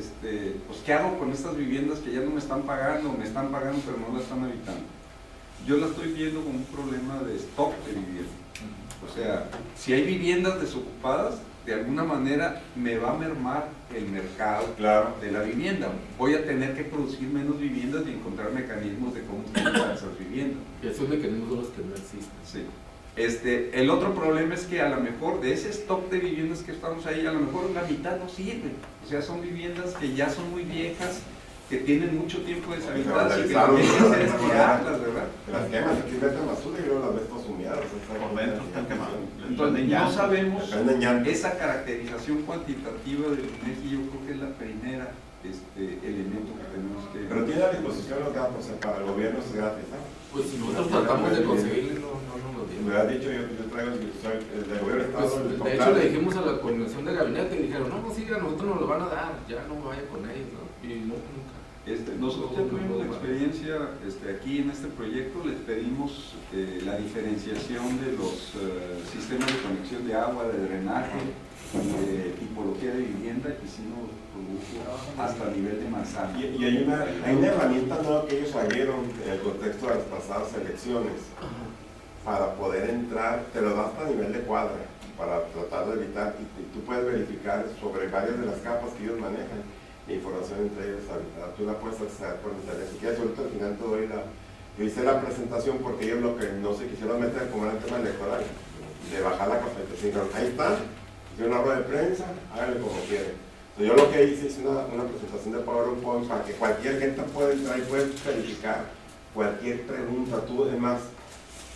[SPEAKER 6] pues ¿qué hago con estas viviendas que ya no me están pagando pero no la están habitando? Yo la estoy viendo como un problema de stock de vivienda. O sea, si hay viviendas desocupadas, de alguna manera me va a mermar el mercado de la vivienda. Voy a tener que producir menos viviendas y encontrar mecanismos de cómo utilizar esas viviendas.
[SPEAKER 2] Y esos mecanismos son los que no existen.
[SPEAKER 6] Sí. El otro problema es que a lo mejor de ese stock de viviendas que estamos ahí, a lo mejor la mitad no sirve. O sea, son viviendas que ya son muy viejas, que tienen mucho tiempo deshabitadas y que lo que hay que hacer es tirarlas, ¿verdad?
[SPEAKER 4] Las quemas, aquí meten basura y luego las ves todas humeadas.
[SPEAKER 1] Por dentro están quemadas.
[SPEAKER 6] Entonces, no sabemos
[SPEAKER 4] Prenden llanto.
[SPEAKER 6] esa caracterización cuantitativa del INEGI. Yo creo que es la primera elemento que tenemos que...
[SPEAKER 4] Pero tiene a disposición los datos, para el gobierno es gratis, ¿no?
[SPEAKER 2] Pues si nosotros tratamos de conseguirle, no nos lo
[SPEAKER 4] Me
[SPEAKER 2] dieron.
[SPEAKER 4] hubieras dicho, yo traigo el del gobierno del
[SPEAKER 2] Pues,
[SPEAKER 4] estado.
[SPEAKER 2] de hecho le dijimos a la coordinación de gabinete y dijeron, no, siga, nosotros nos lo van a dar, ya no vaya con ellos, ¿no? Y no, nunca.
[SPEAKER 6] Nosotros ya tuvimos la experiencia aquí en este proyecto, les pedimos la diferenciación de los sistemas de conexión de agua, de drenaje, de tipología de vivienda que sí nos produjo hasta nivel de manzana.
[SPEAKER 4] Y hay una herramienta nueva que ellos abrieron en el contexto de las pasadas elecciones para poder entrar, te lo da hasta a nivel de cuadra, para tratar de evitar, y tú puedes verificar sobre varias de las capas que ellos manejan, la información entre ellos habitada. Tú la puedes acceder por internet. Si quieres, ahorita al final te doy yo hice la presentación porque ellos lo que no se quisieron meter como era el tema electoral, de bajar la capacitación. Ahí está, hice una rueda de prensa, háganle como quieren. Entonces, yo lo que hice una presentación de PowerPoint para que cualquier gente pueda entrar y pueda verificar cualquier pregunta. Tú, además,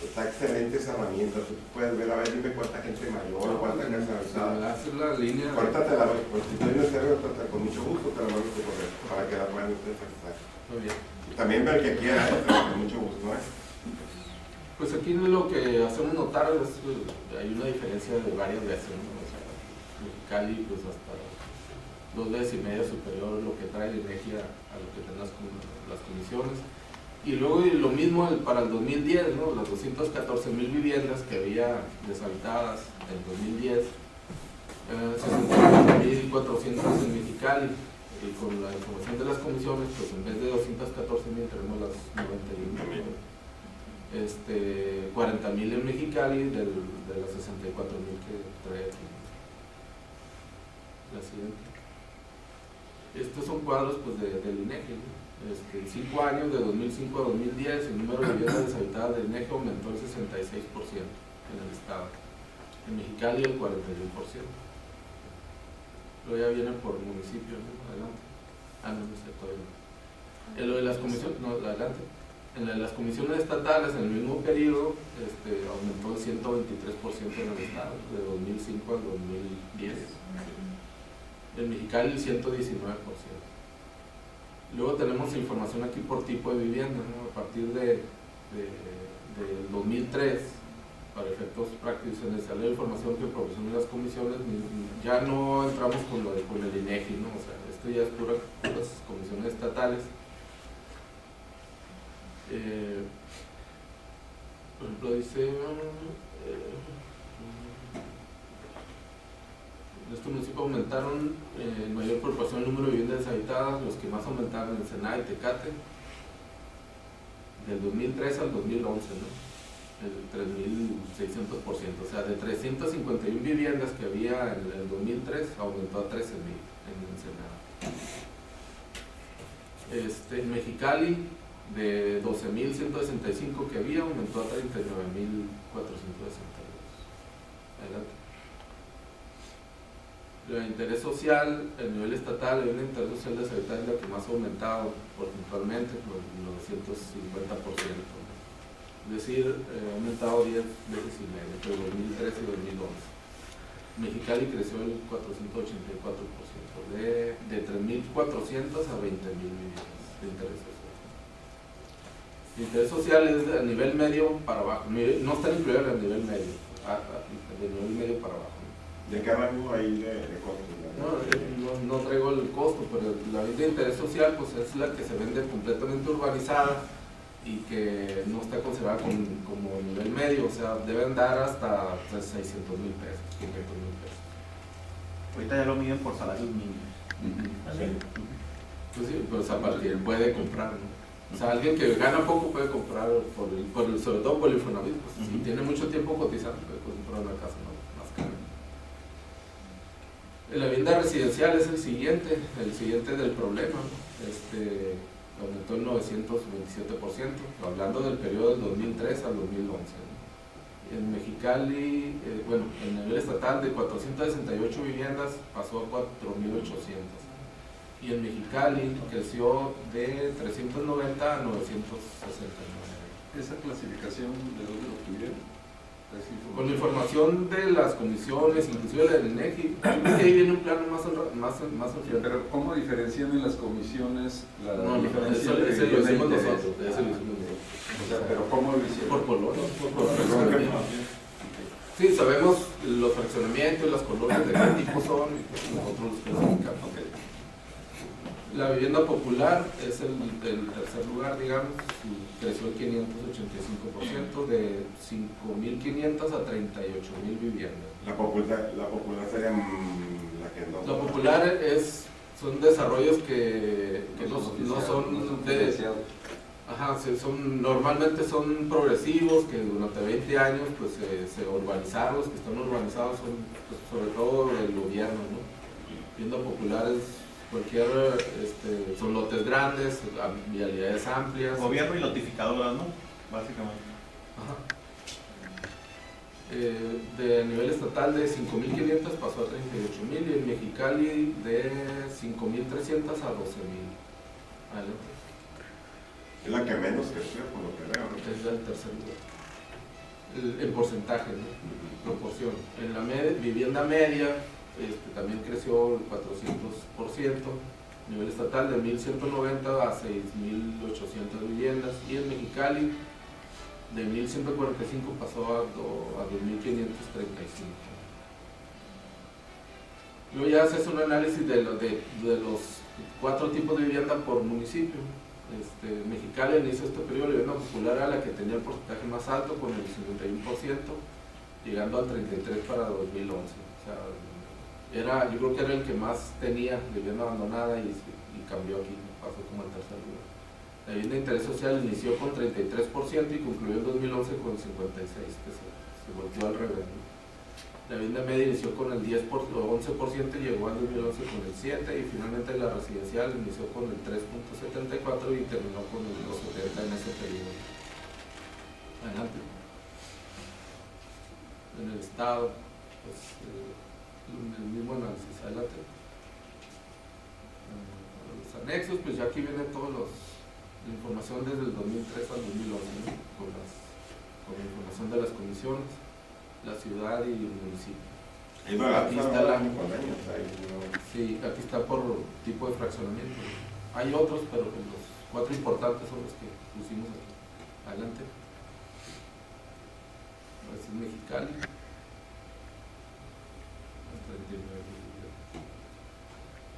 [SPEAKER 4] está excelente esa herramienta. Tú puedes ver, a ver, dime cuánta gente mayor, cuánta gente avanzada.
[SPEAKER 2] Hacer la línea.
[SPEAKER 4] Ahorita te la doy, porque si estoy en el server, con mucho gusto te la mando tu correo para que la puedan ustedes accesar.
[SPEAKER 2] Muy bien.
[SPEAKER 4] Y también ver que quiera, pero con mucho gusto, ¿no?
[SPEAKER 2] Pues aquí lo que hacemos notar es que hay una diferencia de varias veces, ¿no? O sea, Mexicali pues hasta 2 veces y media superior lo que trae la energía a lo que tienen las comisiones. Y luego lo mismo para el 2010, ¿no? Las 214,000 viviendas que había deshabitadas en 2010, 64,400 en Mexicali. Y con la información de las comisiones, pues en vez de 214,000 tenemos las 91,000. 40,000 en Mexicali de las 64,000 que trae aquí. La siguiente. Estos son cuadros pues del INEGI, ¿no? En 5 años, de 2005 a 2010, el número de viviendas deshabitadas del INEGI aumentó el 66% en el estado. En Mexicali el 41%. Luego ya vienen por municipio, ¿no? Adelante. No sé, todavía no. En lo de las comisiones, no, adelante. En las comisiones estatales, en el mismo periodo, aumentó el 123% en el estado, de 2005 al 2010. En Mexicali el 119%. Luego tenemos información aquí por tipo de vivienda, ¿no? A partir del 2003, para efectos prácticos, en el salió la información que proporcionan las comisiones, ya no entramos con el INEGI, ¿no? O sea, esto ya es puras comisiones estatales. Por ejemplo, dice en este municipio aumentaron en mayor proporción el número de viviendas deshabitadas, los que más aumentaron en Ensenada y Tecate, del 2003 al 2011, ¿no? El 3,600%, o sea, de 351 viviendas que había en el 2003, aumentó a 13,000 en Ensenada. En Mexicali, de 12,165 que había, aumentó a 39,462. Adelante. El interés social, a nivel estatal, hay un interés social deshabitado es la que más ha aumentado porcentualmente, por el 950%. Es decir, ha aumentado 10 veces y medio, entre 2013 y 2011. Mexicali creció el 484%, de 3,400 a 20,000 viviendas de interés social. El interés social es a nivel medio para abajo, no está incluido en el nivel medio, de nivel medio para abajo.
[SPEAKER 4] ¿De qué rango ahí de costo?
[SPEAKER 2] No traigo el costo, pero la vivienda de interés social pues es la que se vende completamente urbanizada y que no está considerada como nivel medio, o sea, deben dar hasta 600,000 pesos, 500,000 pesos.
[SPEAKER 1] Ahorita ya lo miden por salarios mínimos.
[SPEAKER 2] Pues sí, pues a partir puede comprar, ¿no? O sea, alguien que gana poco puede comprar, sobre todo por el Infonavit, pues, si tiene mucho tiempo cotizando, puede comprar una casa más cara. La vivienda residencial es el siguiente del problema, ¿no? Aumentó el 927%, hablando del periodo del 2003 al 2011. ¿No? En Mexicali, en nivel estatal, de 468 viviendas pasó a 4,800. Y en Mexicali creció de 390 a 969.
[SPEAKER 6] ¿Esa clasificación de dónde lo tuvieron?
[SPEAKER 2] Con la información de las comisiones, inclusive la del INEGI, yo creo que ahí viene un plano más amplio.
[SPEAKER 6] Pero ¿cómo diferencian en las comisiones la
[SPEAKER 2] No,
[SPEAKER 6] diferencia de
[SPEAKER 2] ese lo hicimos
[SPEAKER 6] interés?
[SPEAKER 2] nosotros.
[SPEAKER 6] O sea, pero ¿cómo lo hicieron?
[SPEAKER 2] Por colores, por fraccionamiento. Sí, sabemos los fraccionamientos, las colonias de qué tipo son, y nosotros los clasificamos. La vivienda popular es el tercer lugar, digamos, y creció el 585%, de 5.500 a 38.000 viviendas.
[SPEAKER 4] La popular sería la que no.
[SPEAKER 2] La popular son desarrollos que no son de... Ajá, normalmente son progresivos, que durante 20 años pues, se urbanizaron. Los que están urbanizados son pues, sobre todo el gobierno, ¿no? Vivienda popular es son lotes grandes, vialidades amplias.
[SPEAKER 1] Gobierno y notificadoras, ¿no? Básicamente.
[SPEAKER 2] Ajá. De nivel estatal de 5.500 pasó a 38.000 y en Mexicali de 5.300 a 12.000.
[SPEAKER 4] Es la que menos creció, por lo que veo, ¿no?
[SPEAKER 2] Es el tercer lugar. En porcentaje, ¿no? Proporción. En la vivienda media también creció el 400%, nivel estatal de 1.190 a 6.800 viviendas, y en Mexicali de 1.145 pasó a 2.535. Luego ya se hace un análisis de los 4 tipos de vivienda por municipio. Mexicali inició este periodo de vivienda popular a la que tenía el porcentaje más alto, con el 51%, llegando al 33% para 2011. O sea, yo creo que era el que más tenía vivienda abandonada y cambió aquí, pasó como el tercer lugar. La vivienda de interés social inició con 33% y concluyó en 2011 con 56%, que se volteó al revés, ¿no? La vivienda media inició con el 11%, llegó al 2011 con el 7%, y finalmente la residencial inició con el 3.74% y terminó con el 2.70% en ese periodo. Adelante. En el estado, pues, el mismo análisis. Adelante. Los anexos, pues ya aquí viene toda la información desde el 2003 al 2011, ¿no? con la información de las comisiones, la ciudad y el municipio. Aquí está sí, aquí está por tipo de fraccionamiento. Hay otros, pero los 4 importantes son los que pusimos aquí. Adelante. Este es Mexicali. 39.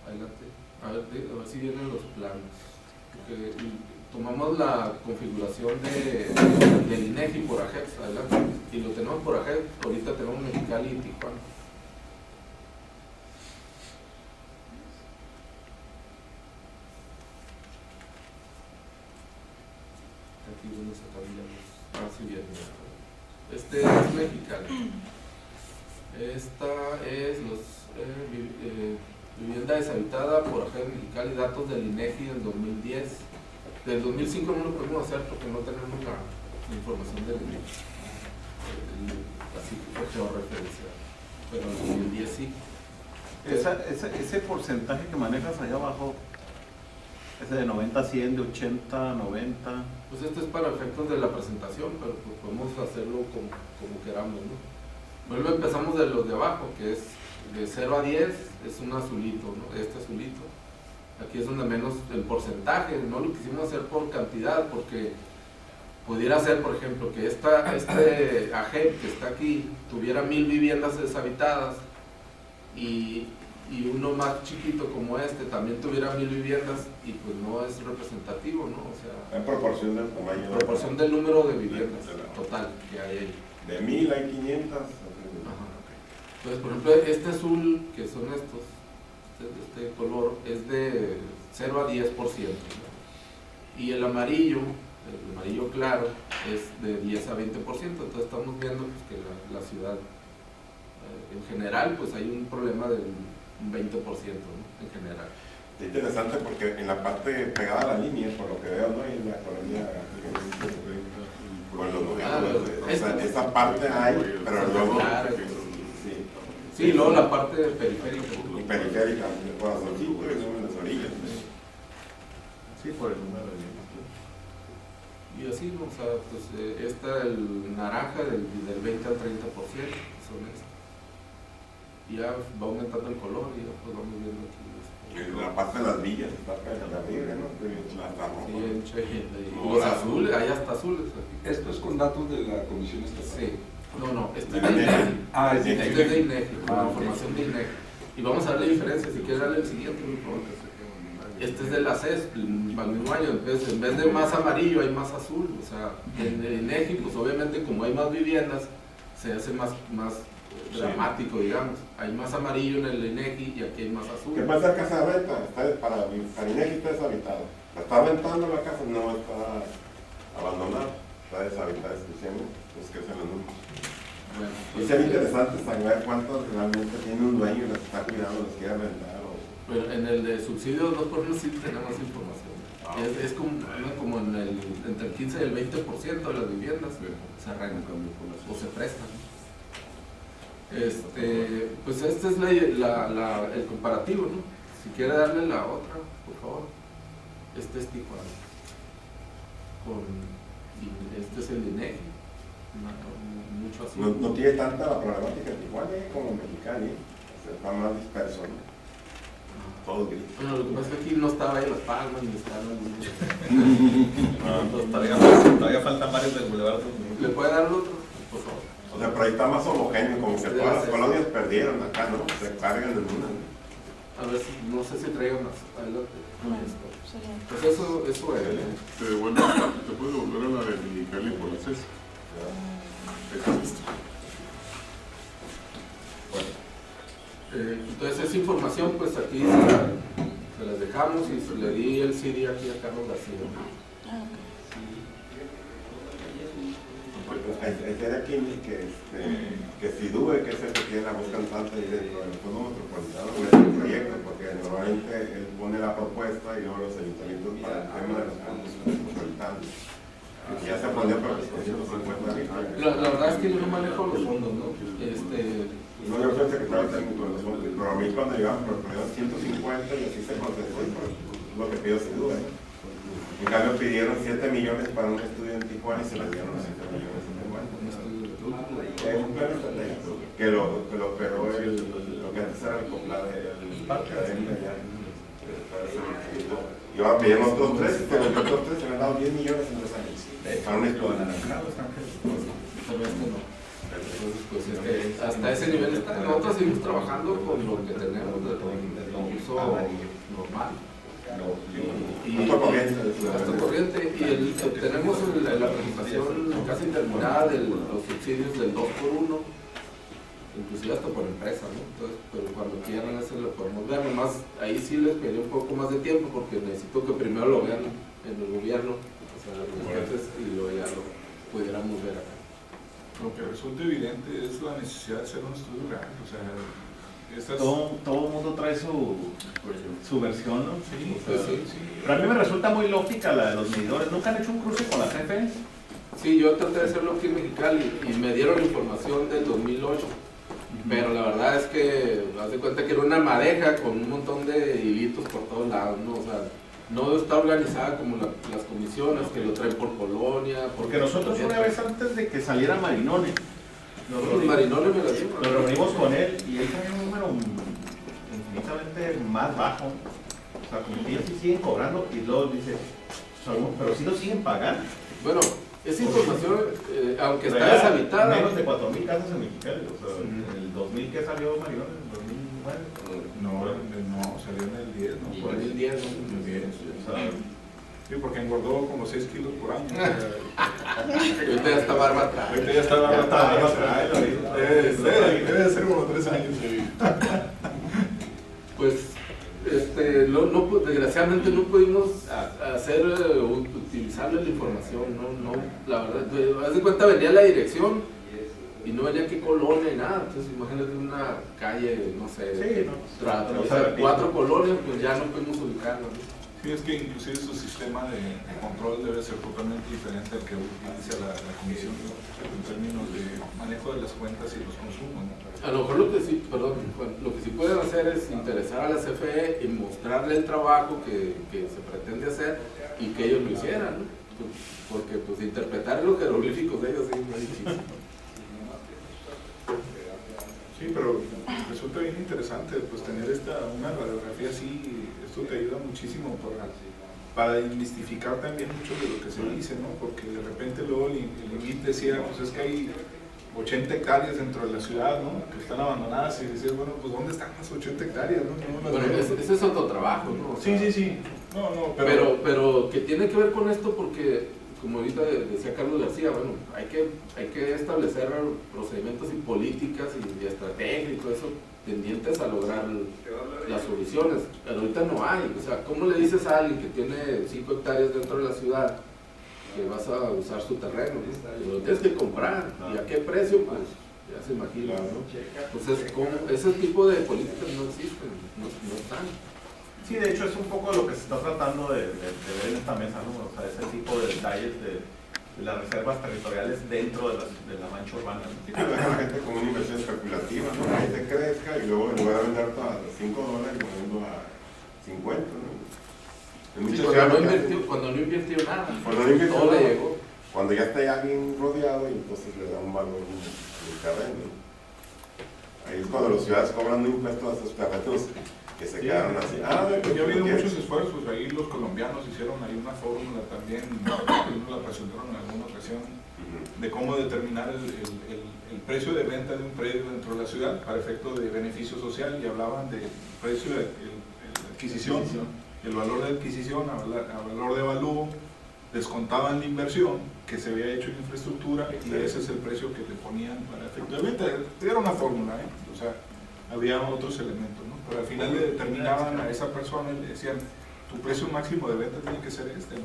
[SPEAKER 2] Adelante. A ver si vienen los planos. Porque tomamos la configuración del INEGI por AGEPS, adelante, y lo tenemos por AGEPS. Ahorita tenemos Mexicali y Tijuana. Aquí vamos a cambiar si bien. Este es Mexicali. Esta es vivienda deshabitada por AGEPS Mexicali, datos del INEGI del 2010. Del 2005 no lo podemos hacer porque no tenemos la información del INEGI, así que georreferencial, pero en el 2010 sí.
[SPEAKER 1] Ese porcentaje que manejas allá abajo, ese de 90 a 100, de 80 a 90.
[SPEAKER 2] Pues esto es para efectos de la presentación, pero pues podemos hacerlo como queramos, ¿no? Luego empezamos de los de abajo, que es de 0 a 10, es un azulito, ¿no? Este azulito. Aquí es donde menos el porcentaje, no lo quisimos hacer por cantidad, porque pudiera ser, por ejemplo, que este AGEP que está aquí tuviera 1.000 viviendas deshabitadas y uno más chiquito como este también tuviera 1.000 viviendas, y pues no es representativo, ¿no? O sea,
[SPEAKER 4] en proporción del tamaño.
[SPEAKER 2] En proporción del número de viviendas total que hay ahí.
[SPEAKER 4] De 1.000 hay 500.
[SPEAKER 2] Ajá. Entonces, por ejemplo, este azul, que son estos, este color, es de 0 a 10%, ¿no? Y el amarillo claro, es de 10 a 20%. Entonces estamos viendo pues, que la ciudad en general pues hay un problema del 20%, ¿no? En general.
[SPEAKER 4] Es interesante porque en la parte pegada a la línea, por lo que veo, ¿no? Y en la colonia, bueno, o sea, esa parte hay, pero luego
[SPEAKER 2] claro, sí, luego la parte periférica.
[SPEAKER 4] Y periférica, el corazoncito y luego en las orillas.
[SPEAKER 1] Sí, por el número de
[SPEAKER 2] Y así, o sea, pues esta, el naranja del 20 al 30%, son estas. Y ya va aumentando el color y ya pues vamos viendo aquí.
[SPEAKER 4] La parte de las villas está arriba, ¿no?
[SPEAKER 2] Sí, y los azules, hay hasta azules aquí.
[SPEAKER 6] Esto es con datos de la Comisión Estatal.
[SPEAKER 2] Sí. No, este es
[SPEAKER 4] de
[SPEAKER 2] de INEGI.
[SPEAKER 6] Ah, es de
[SPEAKER 2] Este es de INEGI, con información de INEGI. Y vamos a ver la diferencia, si quieres darle el siguiente, por favor. Este es de la CES, para el mismo año, entonces en vez de más amarillo hay más azul, o sea, en el INEGI, pues obviamente como hay más viviendas, se hace más dramático, digamos. Hay más amarillo en el INEGI y aquí hay más azul.
[SPEAKER 4] ¿Qué pasa? Casa de renta, está para INEGI está deshabitada. La está rentando la casa, no está abandonada, está deshabitada exclusivamente, pues que se los números.
[SPEAKER 2] Bueno,
[SPEAKER 4] Y sería interesante saber cuántos realmente tiene un dueño y los está cuidando, los quiere rentar.
[SPEAKER 2] pero en el de subsidios 2x1 sí tenemos información. Es como entre el 15 y el 20% de las viviendas se rentan o se prestan. Pues este es el comparativo, ¿no? Si quiere darle la otra, por favor. Este es Tijuana. Este es el INEGI. Mucho así.
[SPEAKER 4] No tiene tanta la problemática en Tijuana como en Mexicali, está más disperso, ¿no? Todo gris.
[SPEAKER 2] Bueno, lo que pasa es que aquí no estaba ahí Las Palmas ni estaba
[SPEAKER 1] Todavía faltan varios del Boulevard.
[SPEAKER 2] ¿Le puede dar el otro? Por favor.
[SPEAKER 4] O sea, pero ahí está más homogéneo, como que todas las colonias perdieron acá, ¿no? Se cargan en una, ¿no?
[SPEAKER 2] A ver si, no sé si traiga más adelante.
[SPEAKER 3] Sería.
[SPEAKER 2] Pues eso es.
[SPEAKER 7] Bueno, te puedes volver a la de Mexicali por la CES.
[SPEAKER 2] Entonces esa información pues aquí se las dejamos y le di el CD aquí a Carlos García.
[SPEAKER 3] Ah, ok.
[SPEAKER 4] Era que Sidue, que es el que tiene la voz cantante ahí dentro del Fondo Metropolitano, es el proyecto, porque normalmente él pone la propuesta y luego los ayuntamientos para el tema de los fondos metropolitanos. Y ya se aprendió para los 250
[SPEAKER 2] La verdad es que yo no manejo los fondos, ¿no?
[SPEAKER 4] No, yo soy el secretario técnico de los fondos, pero a mí cuando llegamos por primero 150 y así se concedió lo que pidió Sidue. En cambio pidieron 7 millones para un estudio en Tijuana y se les dieron los 7 millones en Tijuana. Es un plan estratégico que lo operó lo que antes era el COPLAD, el parque académico allá. Y ahora pidieron otros 3, pero los otros 3 se le han dado 10 millones en 2 años. Para un estudio.
[SPEAKER 2] Pero no. Entonces, pues hasta ese nivel está. Nosotros seguimos trabajando con lo que tenemos de uso normal. Gasto corriente. Y tenemos la presentación casi terminada de los subsidios del 2x1, inclusive hasta por empresa, ¿no? Entonces, pero cuando quieran eso lo podemos ver. Nomás ahí sí les pedí un poco más de tiempo porque necesito que primero lo vean en el gobierno, o sea, los jefes, y luego ya lo pudiéramos ver acá.
[SPEAKER 7] Lo que resulta evidente es la necesidad de hacer un estudio real. O sea,
[SPEAKER 1] Todo el mundo trae su versión, ¿no?
[SPEAKER 7] Sí,
[SPEAKER 1] O sea,
[SPEAKER 7] sí.
[SPEAKER 1] Pero a mí me resulta muy lógica la de los medidores. ¿Nunca han hecho un cruce con la CFE?
[SPEAKER 2] Sí, yo traté de hacerlo aquí en Mexicali y me dieron la información del 2008. Pero la verdad es que, haz de cuenta que era una madeja con un montón de hilitos por todos lados, ¿no? O sea, no está organizada como las comisiones que lo traen por colonia.
[SPEAKER 1] Porque nosotros una vez antes de que saliera Marinone,
[SPEAKER 2] Nosotros Marinone me lo dio.
[SPEAKER 1] nos reunimos con él y él tenía un número infinitamente más bajo. O sea, como que ellos sí siguen cobrando y luego dice, pero sí lo siguen pagando.
[SPEAKER 2] Bueno, esa información, aunque está
[SPEAKER 1] Real,
[SPEAKER 2] deshabitada.
[SPEAKER 1] Menos de 4,000 casas en Mexicali. O sea, en el 2000 que salió Marinone, en el 2009.
[SPEAKER 7] No, salió en el 10, ¿no?
[SPEAKER 2] Por el 10, ¿no?
[SPEAKER 7] En el 10,
[SPEAKER 1] O sea,
[SPEAKER 7] sí, porque engordó como 6 kilos por año.
[SPEAKER 2] Ahorita ya está barba atrás.
[SPEAKER 7] Ahorita ya está
[SPEAKER 1] ya está, ahí lo vi.
[SPEAKER 7] Debe de ser como 3 años.
[SPEAKER 2] Pues, desgraciadamente no pudimos utilizarle la información, no, la verdad, haz de cuenta venía la dirección y no venía qué colonia ni nada, entonces imagínate una calle, no sé,
[SPEAKER 1] Sí,
[SPEAKER 2] atraviesa 4 colonias, pues ya no pudimos ubicarla, ¿no?
[SPEAKER 7] Sí, es que inclusive su sistema de control debe ser totalmente diferente al que utiliza la comisión, ¿no? En términos de manejo de las cuentas y los consumos, ¿no?
[SPEAKER 2] A lo mejor lo que sí pueden hacer es interesar a la CFE y mostrarle el trabajo que se pretende hacer y que ellos lo hicieran, ¿no? Porque pues interpretar los jeroglíficos de ellos es muy difícil.
[SPEAKER 7] Sí, pero resulta bien interesante pues tener una radiografía así. Esto te ayuda muchísimo para desmistificar también mucho de lo que se dice, ¿no? Porque de repente luego el INVIT decía, pues es que hay 80 hectáreas dentro de la ciudad, ¿no? Que están abandonadas y decir, bueno, pues ¿dónde están las 80 hectáreas? ¿No? No las
[SPEAKER 2] Bueno,
[SPEAKER 7] veo.
[SPEAKER 2] ese es otro trabajo, ¿no? O sea,
[SPEAKER 7] Sí. No,
[SPEAKER 2] pero que tiene que ver con esto porque, como ahorita decía Carlos García, bueno, hay que establecer procedimientos y políticas y estrategias y todo eso tendientes a lograr las soluciones, pero ahorita no hay. O sea, ¿cómo le dices a alguien que tiene 5 hectáreas dentro de la ciudad que vas a usar su terreno? ¿No? Lo tienes que comprar, ¿y a qué precio? Pues ya se imagina, ¿no? Entonces, ese tipo de políticas no existen, no están.
[SPEAKER 1] Sí, de hecho es un poco lo que se está tratando de ver en esta mesa, ¿no? O sea, ese tipo de detalles de las reservas territoriales dentro de la mancha urbana, ¿no?
[SPEAKER 4] Sí, pero deja a la gente con una inversión especulativa, ¿no? Que ahí te crezca y luego en lugar de vender a $5, lo vendo a 50, ¿no? En
[SPEAKER 2] Sí,
[SPEAKER 4] muchas
[SPEAKER 2] cuando
[SPEAKER 4] ciudades
[SPEAKER 2] no invirtió nada,
[SPEAKER 4] Cuando no invirtió
[SPEAKER 2] todo le
[SPEAKER 4] nada.
[SPEAKER 2] llegó.
[SPEAKER 4] cuando ya está ya bien rodeado y entonces le da un valor al terreno. Ahí es cuando las ciudades cobran un impuesto a esos terrenos que se quedaron así.
[SPEAKER 7] ya ha habido muchos esfuerzos, ahí los colombianos hicieron ahí una fórmula también, nos la presentaron en alguna ocasión, de cómo determinar el precio de venta de un predio dentro de la ciudad para efecto de beneficio social, y hablaban del precio de adquisición, el valor de adquisición a valor de avalúo, descontaban la inversión que se había hecho en infraestructura y ese es el precio que le ponían para efecto de venta. Era una fórmula, o sea, había otros elementos, ¿no? Pero al final le determinaban a esa persona y le decían, tu precio máximo de venta tiene que ser este, ¿no?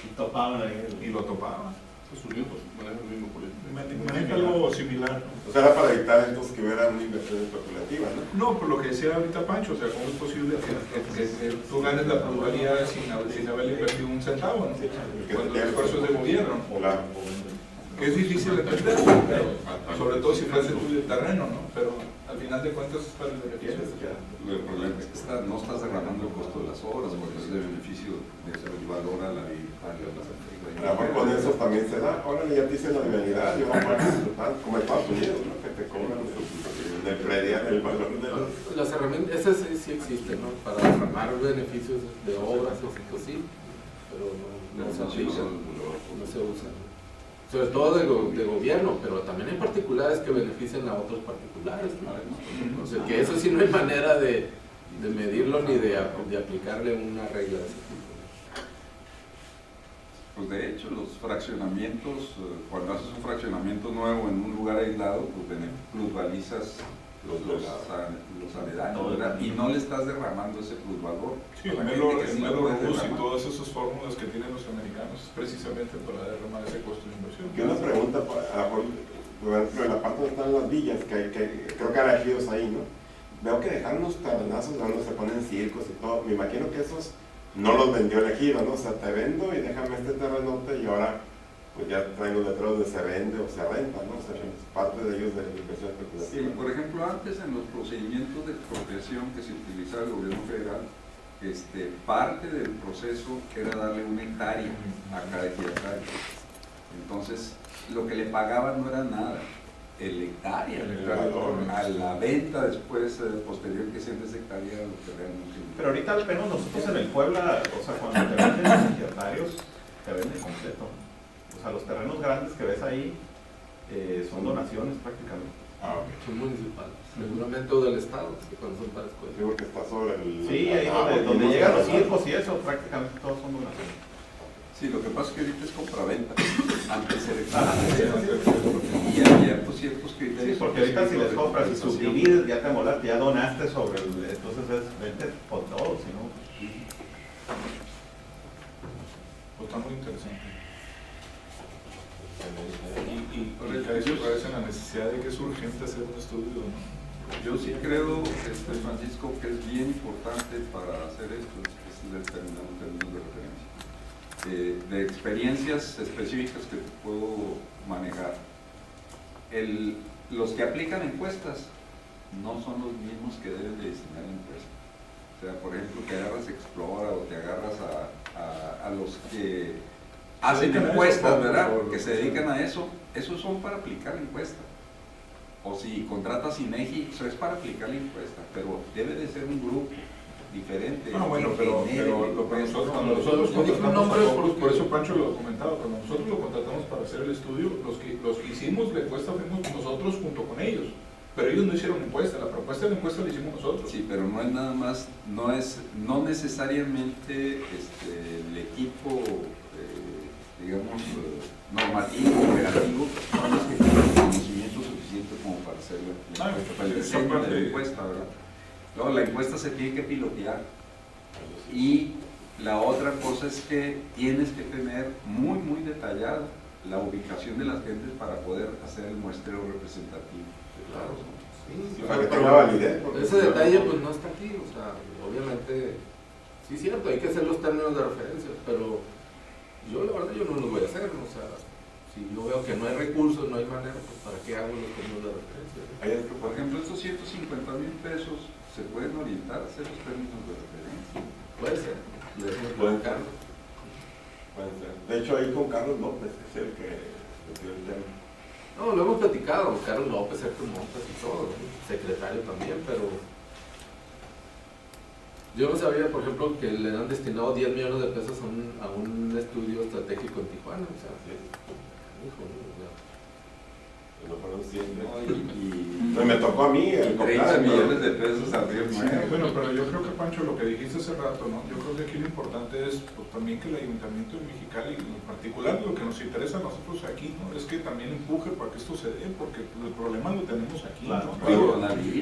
[SPEAKER 1] Y topaban ahí.
[SPEAKER 7] Y lo topaban.
[SPEAKER 2] Estados Unidos maneja el mismo político.
[SPEAKER 7] Maneja algo similar, ¿no?
[SPEAKER 4] O sea, era para evitar entonces que hubiera una inversión especulativa, ¿no?
[SPEAKER 7] No, por lo que decía ahorita Pancho, o sea, ¿cómo es posible que tú ganes la plusvalía sin haber invertido un centavo, ¿no? Cuando el esfuerzo es de gobierno,
[SPEAKER 4] Claro.
[SPEAKER 7] que es difícil de entender, sobre todo si fuese tuyo el terreno, ¿no? Pero al final de cuentas es para el beneficio.
[SPEAKER 6] El problema es que no estás derramando el costo de las obras, porque es de beneficio de valor a la vida.
[SPEAKER 4] A lo mejor con eso también se da. Órale, ya te dicen la realidad, yo voy a pagar como Estados Unidos, ¿no? Que te cobran el predial, el valor de los...
[SPEAKER 2] Las herramientas, esas sí existen, ¿no? Para derramar beneficios de obras, pues sí, pero no se aplican, no se usan. Sobre todo de gobierno, pero también hay particulares que benefician a otros particulares, ¿no? O sea, que eso sí no hay manera de medirlo ni de aplicarle una regla de ese tipo.
[SPEAKER 6] Pues de hecho, los fraccionamientos, cuando haces un fraccionamiento nuevo en un lugar aislado, pues plusvalizas los aledaños, ¿verdad? Y no le estás derramando ese plusvalor.
[SPEAKER 7] Sí, el Melo Rus y todas esas fórmulas que tienen los americanos es precisamente para derramar ese costo de inversión.
[SPEAKER 4] Y una pregunta, por ejemplo, en la parte donde están las villas, que creo que hay ejidos ahí, ¿no? Veo que dejaron unos terrenazos donde se ponen circos y todo. Me imagino que esos no los vendió el ejido, ¿no? O sea, te vendo y déjame este terrenote y ahora pues ya traigo letreros de se vende o se renta, ¿no? O sea, es parte de ellos de la inversión especulativa.
[SPEAKER 6] Sí, por ejemplo, antes en los procedimientos de expropiación que se utilizaba el gobierno federal, parte del proceso era darle una hectárea a cada ejidatario. Entonces, lo que le pagaban no era nada, el hectárea. A la venta después, posterior que sea de esa hectárea, lo que realmente...
[SPEAKER 1] Pero ahorita al menos nosotros en el Puebla, o sea, cuando te venden los ejidatarios, te venden completo. O sea, los terrenos grandes que ves ahí son donaciones prácticamente.
[SPEAKER 4] Ah, ok.
[SPEAKER 2] Son municipales, seguramente, o del Estado, que cuando son para
[SPEAKER 4] Sí,
[SPEAKER 2] escuelas.
[SPEAKER 4] porque está sobre el...
[SPEAKER 1] Sí, ahí donde llegan los circos y eso, prácticamente todos son donaciones.
[SPEAKER 6] Sí, lo que pasa es que ahorita es compraventa. Antes era
[SPEAKER 1] Ah,
[SPEAKER 6] y había pues, ciertos criterios.
[SPEAKER 1] Sí, porque ahorita si les compras y subdivides, ya te molaste, ya donaste sobre el... Entonces es vente por todo, si no...
[SPEAKER 7] Pues está muy interesante. Y a eso parece la necesidad de que es urgente hacer un estudio, ¿no?
[SPEAKER 6] Yo sí creo, Francisco, que es bien importante para hacer esto, es determinar un término de referencia. De experiencias específicas que puedo manejar. Los que aplican encuestas no son los mismos que deben de diseñar la encuesta. O sea, por ejemplo, que agarras Explora o te agarras a los que hacen encuestas, ¿verdad? Que se dedican a eso, esos son para aplicar la encuesta. O si contratas INEGI, eso es para aplicar la encuesta, pero debe de ser un grupo diferente.
[SPEAKER 7] Bueno, pero nosotros cuando nosotros contratamos, por eso Pancho lo comentaba, cuando nosotros lo contratamos para hacer el estudio, los que hicimos la encuesta fuimos nosotros junto con ellos, pero ellos no hicieron encuesta, la propuesta de la encuesta la hicimos nosotros.
[SPEAKER 6] Sí, pero no es nada más, no necesariamente el equipo, digamos, normativo, operativo, son los que tienen conocimiento suficiente como para hacer el diseño de la encuesta, ¿verdad? Luego, la encuesta se tiene que pilotear y la otra cosa es que tienes que tener muy, muy detallada la ubicación de las gentes para poder hacer el muestreo representativo.
[SPEAKER 2] Claro. Sí,
[SPEAKER 4] Para que tenga validez.
[SPEAKER 2] ese detalle pues no está aquí, o sea, obviamente, sí es cierto, hay que hacer los términos de referencia, pero yo la verdad yo no los voy a hacer, o sea, si yo veo que no hay recursos, no hay manera, pues ¿para qué hago los términos de referencia?
[SPEAKER 6] Por ejemplo, estos 150,000 pesos se pueden orientar a hacer los términos de referencia.
[SPEAKER 2] Puede ser,
[SPEAKER 4] Pueden ser. De hecho, ahí con Carlos López, que es el que metió el tema.
[SPEAKER 2] No, lo hemos platicado, Carlos López, Héctor Montes y todo, secretario también, pero yo no sabía, por ejemplo, que le han destinado 10 millones de pesos a un estudio estratégico en Tijuana, o sea, hijo,
[SPEAKER 4] No fueron 100.
[SPEAKER 6] No,
[SPEAKER 4] Me tocó a mí el
[SPEAKER 6] 30 millones de pesos al río
[SPEAKER 7] Sí,
[SPEAKER 6] Nuevo.
[SPEAKER 7] bueno, pero yo creo que, Pancho, lo que dijiste hace rato, ¿no? Yo creo que aquí lo importante es pues, también que el Ayuntamiento de Mexicali, en particular lo que nos interesa a nosotros aquí, ¿no? Es que también empuje para que esto se dé, porque el problema lo tenemos aquí,
[SPEAKER 1] Claro.
[SPEAKER 7] ¿no? Digo,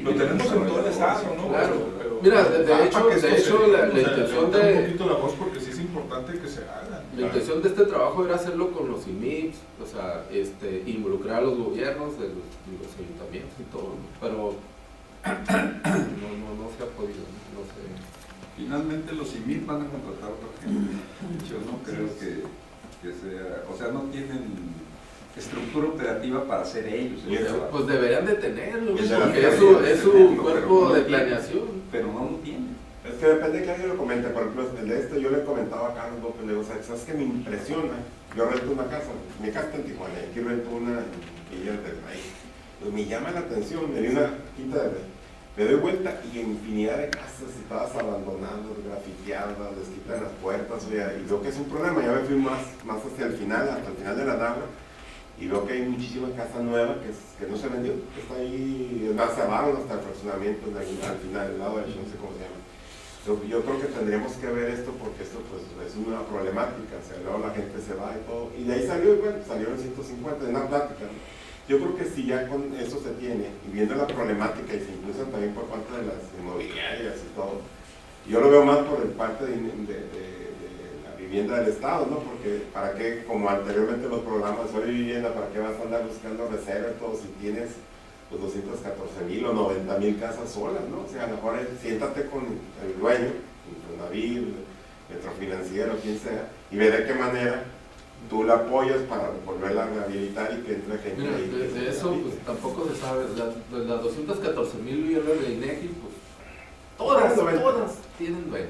[SPEAKER 7] lo tenemos en todo el estado, ¿no?
[SPEAKER 2] Claro.
[SPEAKER 7] Pero
[SPEAKER 2] Mira, de
[SPEAKER 7] falta
[SPEAKER 2] hecho,
[SPEAKER 7] que esto se-
[SPEAKER 2] la
[SPEAKER 7] o sea,
[SPEAKER 2] intención
[SPEAKER 7] levantar un
[SPEAKER 2] de...
[SPEAKER 7] poquito la voz porque sí es importante que se haga.
[SPEAKER 2] La intención de este trabajo era hacerlo con los IMIPs, o sea, involucrar a los gobiernos de los ayuntamientos y todo, ¿no? Pero no se ha podido, no sé.
[SPEAKER 6] Finalmente los IMIT van a contratar a otra gente. Yo no creo que sea, o sea, no tienen estructura operativa para hacer ellos.
[SPEAKER 4] Y eso,
[SPEAKER 2] Pues deberían de tenerlo,
[SPEAKER 4] Y de la
[SPEAKER 2] porque
[SPEAKER 4] financiación,
[SPEAKER 2] es su
[SPEAKER 6] pero
[SPEAKER 2] cuerpo
[SPEAKER 6] no
[SPEAKER 2] de
[SPEAKER 6] lo tienen.
[SPEAKER 2] planeación.
[SPEAKER 6] Pero no lo tienen.
[SPEAKER 4] Es que depende de que alguien lo comente. Por ejemplo, el de yo le comentaba a Carlos López, le digo, ¿sabes qué me impresiona? Yo rento una casa, mi casa está en Tijuana, y aquí rento una en Villas del Rey. Pues me llama la atención, me di una quinta de Rey. Me doy vuelta y infinidad de casas y todas abandonadas, grafiteadas, les quitan las puertas, o sea, y veo que es un problema. Ya me fui más hacia el final, hasta el final de la tabla, y veo que hay muchísima casa nueva que no se vendió, que está ahí, es más, cerraron hasta el fraccionamiento al final, del lado derecho, no sé cómo se llama. Yo creo que tendríamos que ver esto porque esto pues es una problemática, o sea, luego la gente se va y todo, y de ahí salió, bueno, salieron 150 de una plática, ¿no? Yo creo que si ya con eso se tiene, y viendo la problemática y se impulsan también por parte de las inmobiliarias y todo, yo lo veo más por el parte de la vivienda del Estado, ¿no? Porque para qué, como anteriormente los programas Soy Vivienda, ¿para qué vas a andar buscando reserva y todo si tienes pues 214,000 o 90,000 casas solas, ¿no? O sea, a lo mejor siéntate con el dueño, Infonavit, Metrofinanciero, quien sea, y ve de qué manera tú la apoyas para volverla a rehabilitar y que entre gente.
[SPEAKER 2] Mira,
[SPEAKER 4] ahí que
[SPEAKER 2] de
[SPEAKER 4] se
[SPEAKER 2] eso
[SPEAKER 4] rehabilite.
[SPEAKER 2] pues tampoco se sabe, las 214,000 viviendas de INEGI, pues todas tienen dueño.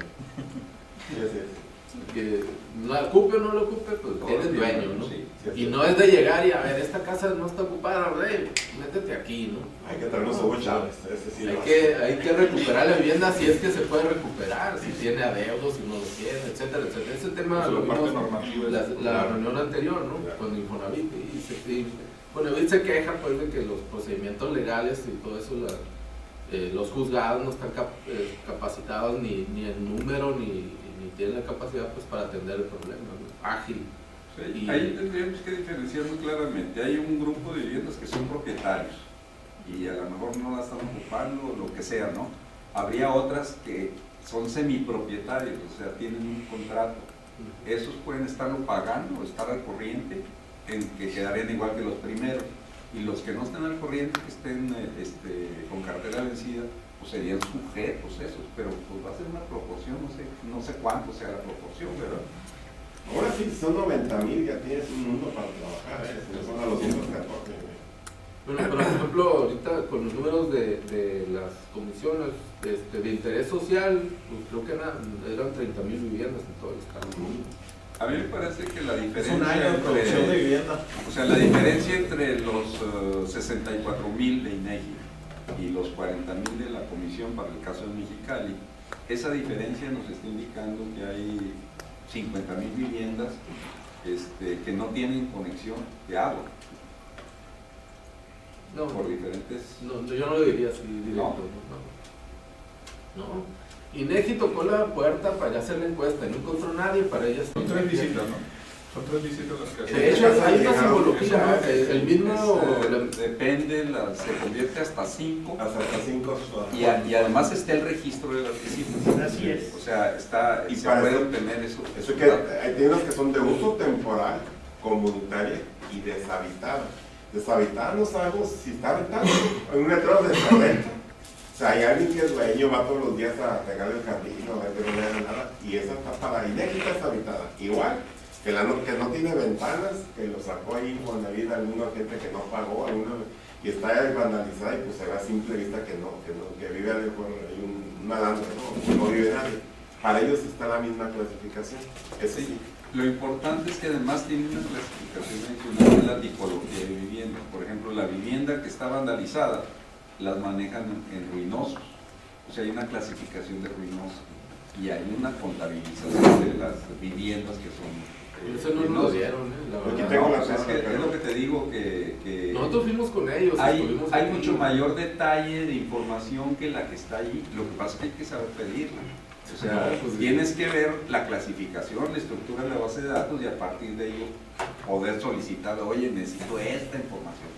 [SPEAKER 4] Sí, así es.
[SPEAKER 2] Que la ocupe o no la ocupe, pues
[SPEAKER 6] Todos
[SPEAKER 2] tienen dueño,
[SPEAKER 6] tienen,
[SPEAKER 2] ¿no?
[SPEAKER 6] sí.
[SPEAKER 4] Sí, así
[SPEAKER 2] Y
[SPEAKER 4] es.
[SPEAKER 2] no es de llegar y a ver, esta casa no está ocupada, rey, métete aquí, ¿no?
[SPEAKER 4] Hay que traernos a Hugo Chávez, ese sí lo
[SPEAKER 2] Hay que recuperar la vivienda si es que se puede recuperar, si tiene adeudos, si no lo tiene, etcétera, etcétera. Ese tema
[SPEAKER 7] Eso
[SPEAKER 2] lo
[SPEAKER 7] es la parte
[SPEAKER 2] vimos
[SPEAKER 7] normativa.
[SPEAKER 2] la reunión anterior, ¿no?
[SPEAKER 4] Claro.
[SPEAKER 2] Con Infonavit. Y Infonavit se queja pues de que los procedimientos legales y todo eso, los juzgados no están capacitados ni en número ni tienen la capacidad pues para atender el problema, ¿no? Ágil.
[SPEAKER 6] Sí,
[SPEAKER 2] Y-
[SPEAKER 6] ahí tendríamos que diferenciar muy claramente. Hay un grupo de viviendas que son propietarios y a lo mejor no la están ocupando o lo que sea, ¿no? Habría otras que son semipropietarios, o sea, tienen un contrato. Esos pueden estarlo pagando o estar al corriente, que quedarían igual que los primeros. Y los que no estén al corriente, que estén con cartera vencida, pues serían sujetos esos, pero pues va a ser una proporción, no sé cuánto sea la proporción, ¿verdad?
[SPEAKER 4] Ahora sí, si son 90,000, ya tienes un mundo para trabajar, si no son a los 214.
[SPEAKER 2] Bueno, pero por ejemplo, ahorita con los números de las comisiones de interés social, pues creo que eran 30,000 viviendas en todo el estado.
[SPEAKER 6] A mí me parece que la
[SPEAKER 1] Es
[SPEAKER 6] diferencia
[SPEAKER 1] un año de producción de vivienda.
[SPEAKER 6] o sea, la diferencia entre los 64,000 de INEGI y los 40,000 de la Comisión para el caso de Mexicali esa diferencia nos está indicando que hay 50,000 viviendas que no tienen conexión de agua
[SPEAKER 2] No,
[SPEAKER 6] por diferentes...
[SPEAKER 2] no, yo no lo diría así directo. No. INEGI tocó la puerta para hacer la encuesta y no encontró nadie para ellas.
[SPEAKER 7] Son 3 visitas, ¿no? Son 3 visitas las que hacen.
[SPEAKER 2] De hecho, hay una simbología, el mismo...
[SPEAKER 6] Depende, se convierte hasta 5.
[SPEAKER 4] Hasta 5.
[SPEAKER 6] Y además está el registro de las visitas.
[SPEAKER 5] Así es.
[SPEAKER 6] O sea, está,
[SPEAKER 4] Y
[SPEAKER 6] se
[SPEAKER 4] para
[SPEAKER 6] puede
[SPEAKER 4] eso-
[SPEAKER 6] obtener eso.
[SPEAKER 4] Eso que hay tiendas que son de uso temporal, comunitaria y deshabitada. Deshabitada no sabemos si está habitada. Hay un letrero de deshabita. O sea, hay alguien que es dueño, va todos los días a regar el jardín, no va a ver nada. Y esa está para inédita deshabitada. Igual que que no tiene ventanas, que lo sacó ahí con la vida alguna gente que no pagó, y está vandalizada y pues se ve a simple vista que vive hay un malandro, no vive nadie. Para ellos está la misma clasificación. Eso sí.
[SPEAKER 6] Lo importante es que además tiene una clasificación adicional de la tipología de vivienda. Por ejemplo, la vivienda que está vandalizada las manejan en ruinosos. O sea, hay una clasificación de ruinosos y hay una contabilización de las viviendas que son
[SPEAKER 2] Eso no nos lo dieron, la
[SPEAKER 4] Aquí
[SPEAKER 2] verdad.
[SPEAKER 4] tengo
[SPEAKER 6] No,
[SPEAKER 4] la
[SPEAKER 6] pues es
[SPEAKER 4] tabla, pero-
[SPEAKER 6] lo que te digo, que
[SPEAKER 2] Nosotros fuimos con ellos.
[SPEAKER 6] hay
[SPEAKER 2] estuvimos ahí.
[SPEAKER 6] mucho mayor detalle de información que la que está allí. Lo que pasa es que hay que saber pedirla. O sea,
[SPEAKER 2] No, pues,
[SPEAKER 6] tienes que ver la clasificación, la estructura de la base de datos y a partir de ello poder solicitar, oye, necesito esta información.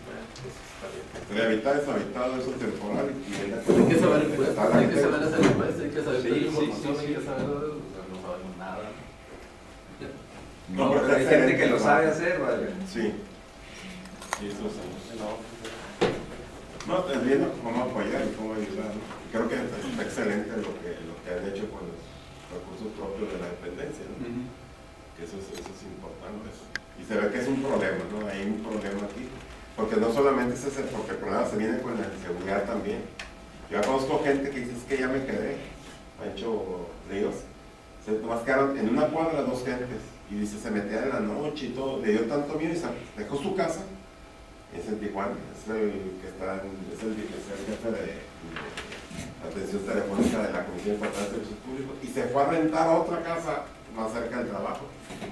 [SPEAKER 4] Rehabilitar, deshabitado, eso temporal.
[SPEAKER 2] Hay que saber encuestas, hay que saber hacer encuestas, hay que saber
[SPEAKER 6] Sí,
[SPEAKER 2] pedir
[SPEAKER 6] sí,
[SPEAKER 2] información,
[SPEAKER 6] sí,
[SPEAKER 2] hay
[SPEAKER 6] sí.
[SPEAKER 2] que saber, o sea, no sabemos nada.
[SPEAKER 6] No, pero hay gente que lo sabe hacer, ¿vale?
[SPEAKER 4] Sí. Y eso sí. No, te viendo cómo apoyar y cómo ayudar, ¿no? Creo que está excelente lo que han hecho con los recursos propios de la dependencia, ¿no?
[SPEAKER 6] Ujú.
[SPEAKER 4] Que eso es importante. Y se ve que es un problema, ¿no? Hay un problema aquí. Porque no solamente es ese, porque el problema se viene con la inseguridad también. Yo conozco gente que dice, es que ya me quedé, Pancho Ríos. Nomás quedaron en una cuadra 2 gentes. Y dice, se metía en la noche y todo. Le dio tanto miedo y se dejó su casa. Es en Tijuana, es el jefe de atención telefónica de la Comisión Estatal de Servicios Públicos. Y se fue a rentar otra casa más cerca del trabajo,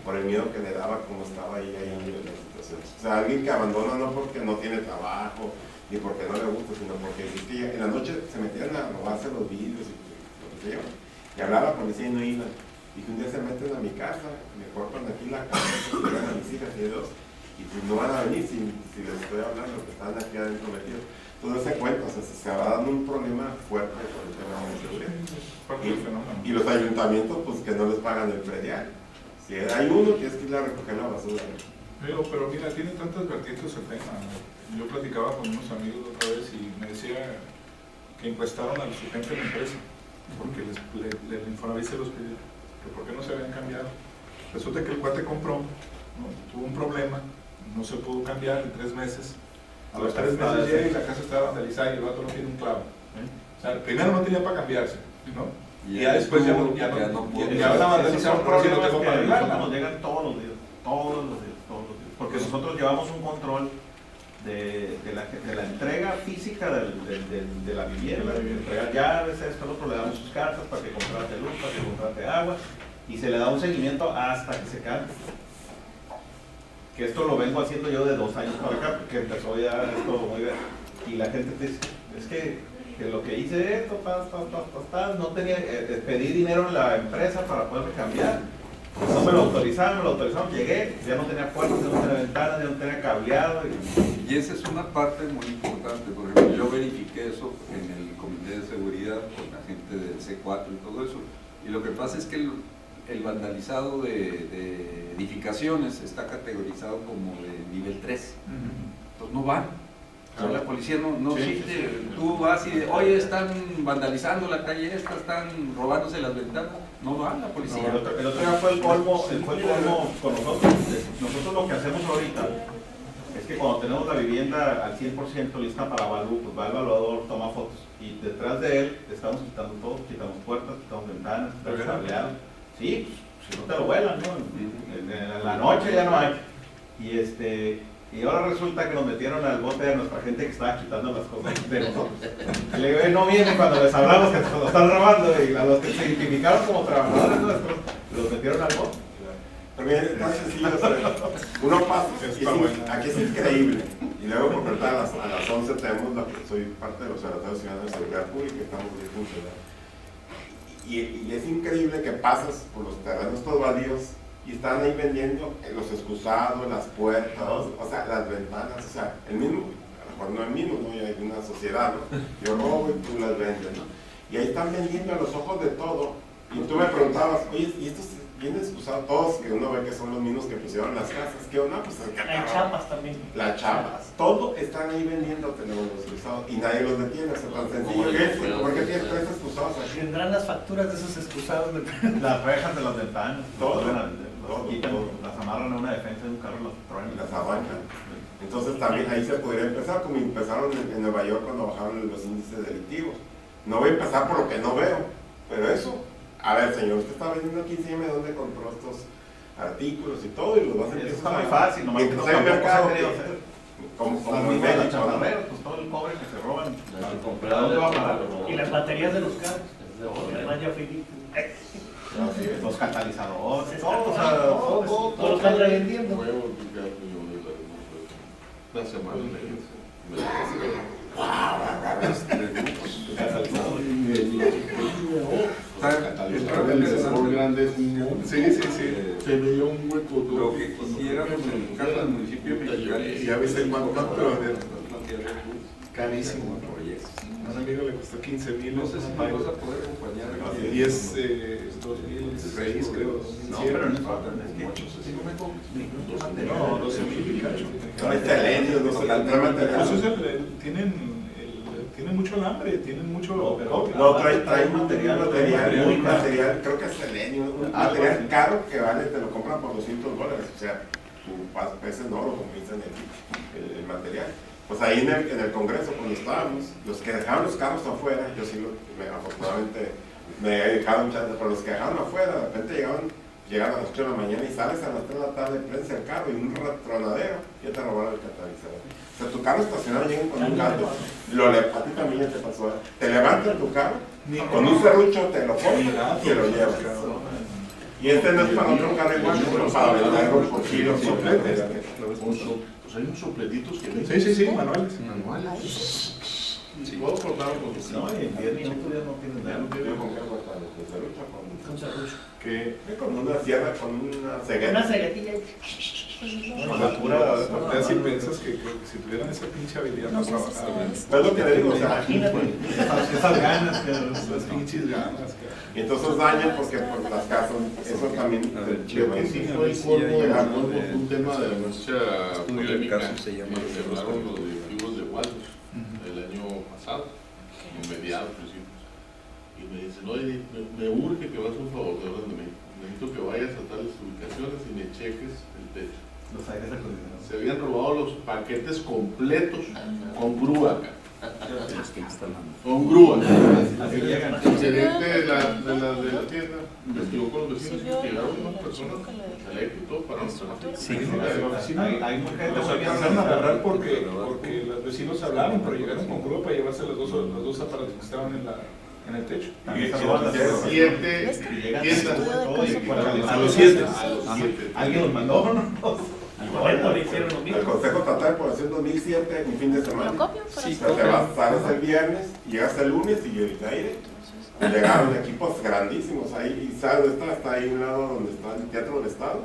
[SPEAKER 4] por el miedo que le daba como estaba ahí en la situación. O sea, alguien que abandona no porque no tiene trabajo, ni porque no le gusta, sino porque en la noche se metían a robarse los vidrios y lo que se llevan. Y hablaba a la policía y no iban. Y que un día se meten a mi casa, me cortan aquí la casa, se llevan a mis hijas y dos, y pues no van a venir si les estoy hablando, que están aquí adentro metidos. Entonces se cuenta, o sea, se va dando un problema fuerte con el tema de la seguridad.
[SPEAKER 7] Parte del fenómeno.
[SPEAKER 4] Y los ayuntamientos, pues que no les pagan el predial. Si hay uno que es que ir a recoger la basura.
[SPEAKER 7] Pero mira, tiene tantas vertientes el tema. Yo platicaba con unos amigos otra vez y me decía que encuestaron a su gente en la empresa porque el Infonavit se los pidió, que por qué no se habían cambiado. Resulta que el cuate compró, ¿no? Tuvo un problema, no se pudo cambiar en 3 meses. A los 3 meses llega y la casa estaba vandalizada y el vato no tiene un clavo. O sea, primero no tenía para cambiarse, ¿no? Y ya después ya no la vandalizaron,
[SPEAKER 1] Son
[SPEAKER 7] pero sí lo
[SPEAKER 1] problemas
[SPEAKER 7] tengo
[SPEAKER 1] que
[SPEAKER 7] para
[SPEAKER 1] ahorita
[SPEAKER 7] arreglarla.
[SPEAKER 1] nos llegan todos los días. Porque nosotros llevamos un control de la entrega física de la vivienda, de entregar llaves, esto, nosotros le damos sus cartas para que contrate luz, para que contrate agua, y se le da un seguimiento hasta que se cambie. Que esto lo vengo haciendo yo de 2 años para acá, porque empezó ya esto muy bien. Y la gente te dice, es que lo que hice esto, no tenía, pedí dinero en la empresa para poder cambiar. No me lo autorizaron, llegué, ya no tenía puertas, ya no tenía ventanas, ya no tenía cableado.
[SPEAKER 6] Y esa es una parte muy importante. Por ejemplo, yo verifiqué eso en el Comité de Seguridad con la gente del C4 y todo eso. Y lo que pasa es que el vandalizado de edificaciones está categorizado como de nivel 3. Entonces no van. O sea, la policía no existe. Tú vas y oye, están vandalizando la calle esta, están robándose las ventanas. No van la policía.
[SPEAKER 1] No, el otro día fue el colmo con nosotros. Nosotros lo que hacemos ahorita es que cuando tenemos la vivienda al 100% lista para Balú, pues va el evaluador, toma fotos y detrás de él estamos quitando todo, quitamos puertas, quitamos ventanas, quitamos cableado. Sí, pues, si no te lo vuelan, ¿no? En la noche ya no hay. Y ahora resulta que nos metieron al bote de nuestra gente que estaba quitando las cosas de nosotros. Le digo, no viene cuando les hablamos que nos están robando, y a los que se identificaron como trabajadores nuestros, los metieron al bote.
[SPEAKER 4] Pero mira, es tan sencillo, o sea, uno pasa, aquí es increíble. Y luego, por ejemplo, a las 11 tenemos soy parte del Observatorio Ciudadano de Seguridad Pública, estamos muy funcionando. Y es increíble que pasas por los terrenos todos baldíos y están ahí vendiendo los excusados, las puertas, o sea, las ventanas, o sea, el mismo, a lo mejor no el mismo, ¿no? Y hay una sociedad, ¿no? Yo robo y tú las vendes, ¿no? Y ahí están vendiendo a los ojos de todo. Y tú me preguntabas, oye, ¿y estos vienen excusados todos? Que uno ve que son los mismos que pusieron las casas, ¿qué onda? Pues
[SPEAKER 5] Hay chapas también.
[SPEAKER 4] las chapas, todo están ahí vendiéndote los excusados y nadie los detiene, o sea, tan sencillo que es. ¿Por qué tienes tres excusados aquí?
[SPEAKER 5] Tendrán las facturas de esos excusados.
[SPEAKER 1] Las rejas de las ventanas,
[SPEAKER 4] Todo.
[SPEAKER 1] los quitan, las amarran a una defensa de un carro y las traen
[SPEAKER 4] Las arrancan. Entonces también ahí se podría empezar, como empezaron en Nueva York cuando bajaron los índices delictivos. No voy a empezar por lo que no veo, pero eso, a ver señor, usted está vendiendo aquí, enséñame dónde compró estos artículos y todo, y los vas a
[SPEAKER 1] Eso
[SPEAKER 4] empezar
[SPEAKER 1] está muy fácil, nomás que
[SPEAKER 4] mientras
[SPEAKER 1] no
[SPEAKER 4] hay un
[SPEAKER 1] tampoco
[SPEAKER 4] mercado
[SPEAKER 1] se ha querido
[SPEAKER 4] que-
[SPEAKER 1] hacer.
[SPEAKER 4] como
[SPEAKER 1] Las
[SPEAKER 4] en
[SPEAKER 1] mismas
[SPEAKER 4] México, ¿no?
[SPEAKER 1] chatarreros, pues todo el cobre que se roban. ¿A dónde va a parar?
[SPEAKER 5] Y las baterías de los carros. Además ya fui.
[SPEAKER 1] Los catalizadores,
[SPEAKER 5] Se
[SPEAKER 1] todo,
[SPEAKER 5] está
[SPEAKER 1] o sea,
[SPEAKER 5] todo lo están revendiendo.
[SPEAKER 8] Una semana
[SPEAKER 7] Sí, sí, sí. Se veía un hueco.
[SPEAKER 6] Lo que quisiéramos en el caso del municipio de Mexicali,
[SPEAKER 7] Ya viste cuánto vender.
[SPEAKER 6] carísimo.
[SPEAKER 7] A un amigo le costó 15,000.
[SPEAKER 6] No sé si me vas a poder acompañar.
[SPEAKER 7] Y es 2006, creo.
[SPEAKER 1] no, pero no
[SPEAKER 7] 2007.
[SPEAKER 1] importa, es que
[SPEAKER 7] No, 12,000 y cacho.
[SPEAKER 4] No hay selenios, no se dan
[SPEAKER 7] Pues es tienen mucho alambre, tienen mucho.
[SPEAKER 4] No, trae material, creo que es selenio, un material caro que vale, te lo compran por $200, o sea, tu pesa en oro, como dicen el material. Pues ahí en el Congreso, cuando estábamos, los que dejaron los carros afuera, yo sí, afortunadamente me dejaron chance, pero los que dejaron afuera, de repente llegaban a las 8 de la mañana y sales a las 3 de la tarde, prendes el carro y un retronadero, ya te robaron el catalizador. O sea, tu carro estacionado llegan con un gato, a ti también ya te pasó, te levantan tu carro, con un serrucho te lo pones y te lo llevas. Y este no es para otro carro igual, sino para venderlo por kilos completos.
[SPEAKER 8] Pues hay unos sopletitos que venden.
[SPEAKER 7] Sí, manuales.
[SPEAKER 8] Sí. ¿Puedo cortar un poco?
[SPEAKER 1] No, y en 10 minutos ya no tienes nada.
[SPEAKER 4] Yo con qué cortar, con serrucho,
[SPEAKER 5] Con serrucho.
[SPEAKER 4] con una sierra, con una ceguera.
[SPEAKER 5] Una ceguetilla.
[SPEAKER 1] Con la pura.
[SPEAKER 7] Ya si piensas que si tuvieran esa pinche habilidad para trabajar,
[SPEAKER 4] Es lo que le digo, o sea,
[SPEAKER 5] Imagínate.
[SPEAKER 1] Esas ganas que
[SPEAKER 7] esas pinches ganas,
[SPEAKER 4] y entonces dañan porque por las casas, eso también.
[SPEAKER 8] Creo que sí fue el colmo de un tema de mucha polémica
[SPEAKER 6] caso se llama
[SPEAKER 8] que hablaron los directivos de Waldos el año pasado, en mediados, principios. Y me dicen, oye, me urge que vas a un favor de orden de México. Necesito que vayas a tales ubicaciones y me cheques el techo.
[SPEAKER 1] los aires acondicionados.
[SPEAKER 8] Se habían robado los paquetes completos con grúa acá. Con grúa.
[SPEAKER 1] Así llegan.
[SPEAKER 8] El gerente de la tienda investigó con los vecinos y llegaron unas personas eléctricos para
[SPEAKER 1] Hay mucha gente
[SPEAKER 7] Nos alcanzaron a agarrar porque los vecinos hablaron, pero llegaron con grúa para llevarse los dos aparatos que estaban en el techo.
[SPEAKER 1] También se roban las cosas.
[SPEAKER 8] 7
[SPEAKER 1] tiendas.
[SPEAKER 7] A los 7.
[SPEAKER 1] Alguien los mandó, ¿no?
[SPEAKER 5] Igual le hicieron lo
[SPEAKER 4] El
[SPEAKER 5] mismo.
[SPEAKER 4] Consejo Estatal de Población 2007, un fin de semana.
[SPEAKER 3] ¿Lo copio?
[SPEAKER 4] Sí, pero te vas, sales el viernes, llegas el lunes y el aire. Llegaron equipos grandísimos ahí, y ¿sabes dónde está? Está ahí a un lado donde está el Teatro del Estado.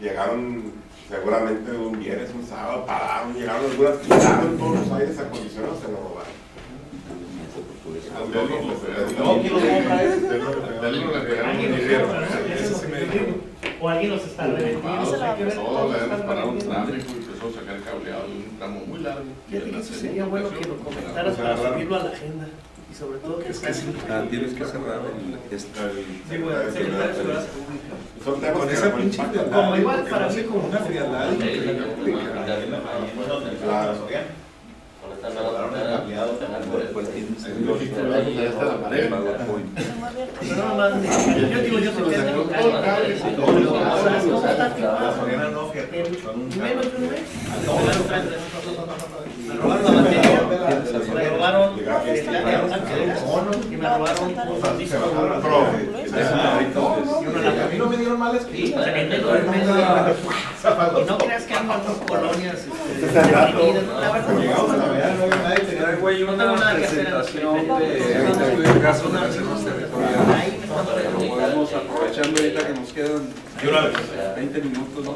[SPEAKER 4] Llegaron seguramente un viernes, un sábado, pararon, llegaron algunas, quitaron todos los aires acondicionados, se lo robaron.
[SPEAKER 1] No, ¿quién los compra
[SPEAKER 5] O alguien los está revendiendo. Hay que ver cómo los están
[SPEAKER 8] Pararon
[SPEAKER 5] revendiendo.
[SPEAKER 8] tráfico y empezó a sacar cableado de un tramo muy largo.
[SPEAKER 5] Fíjate que eso sería bueno que lo comentaras para subirlo a la agenda. Y sobre todo que está
[SPEAKER 6] Tienes que cerrar el
[SPEAKER 5] Sí, bueno, el secretario de Seguridad Pública.
[SPEAKER 4] Son temas
[SPEAKER 7] Con
[SPEAKER 4] que
[SPEAKER 7] esa
[SPEAKER 4] no
[SPEAKER 7] pinche
[SPEAKER 4] impactan.
[SPEAKER 7] frialdad,
[SPEAKER 5] Como igual
[SPEAKER 7] porque
[SPEAKER 5] para
[SPEAKER 7] lo
[SPEAKER 5] mí
[SPEAKER 7] hace como una frialdad
[SPEAKER 5] Pero no más, yo digo, yo sé que es de local.
[SPEAKER 1] La Soriana no, fíjate, son un
[SPEAKER 5] Menos de un mes. Me robaron la batería, me robaron y me robaron cosas.
[SPEAKER 1] Se bajaron las
[SPEAKER 5] A mí no me dieron mala espina.
[SPEAKER 9] Y no creas que andan con colonias deprimidas, la verdad.
[SPEAKER 6] Traigo ahí una presentación de un estudio de casos de reservas territoriales. Pero podemos, aprovechando ahorita que nos quedan 20 minutos, ¿no?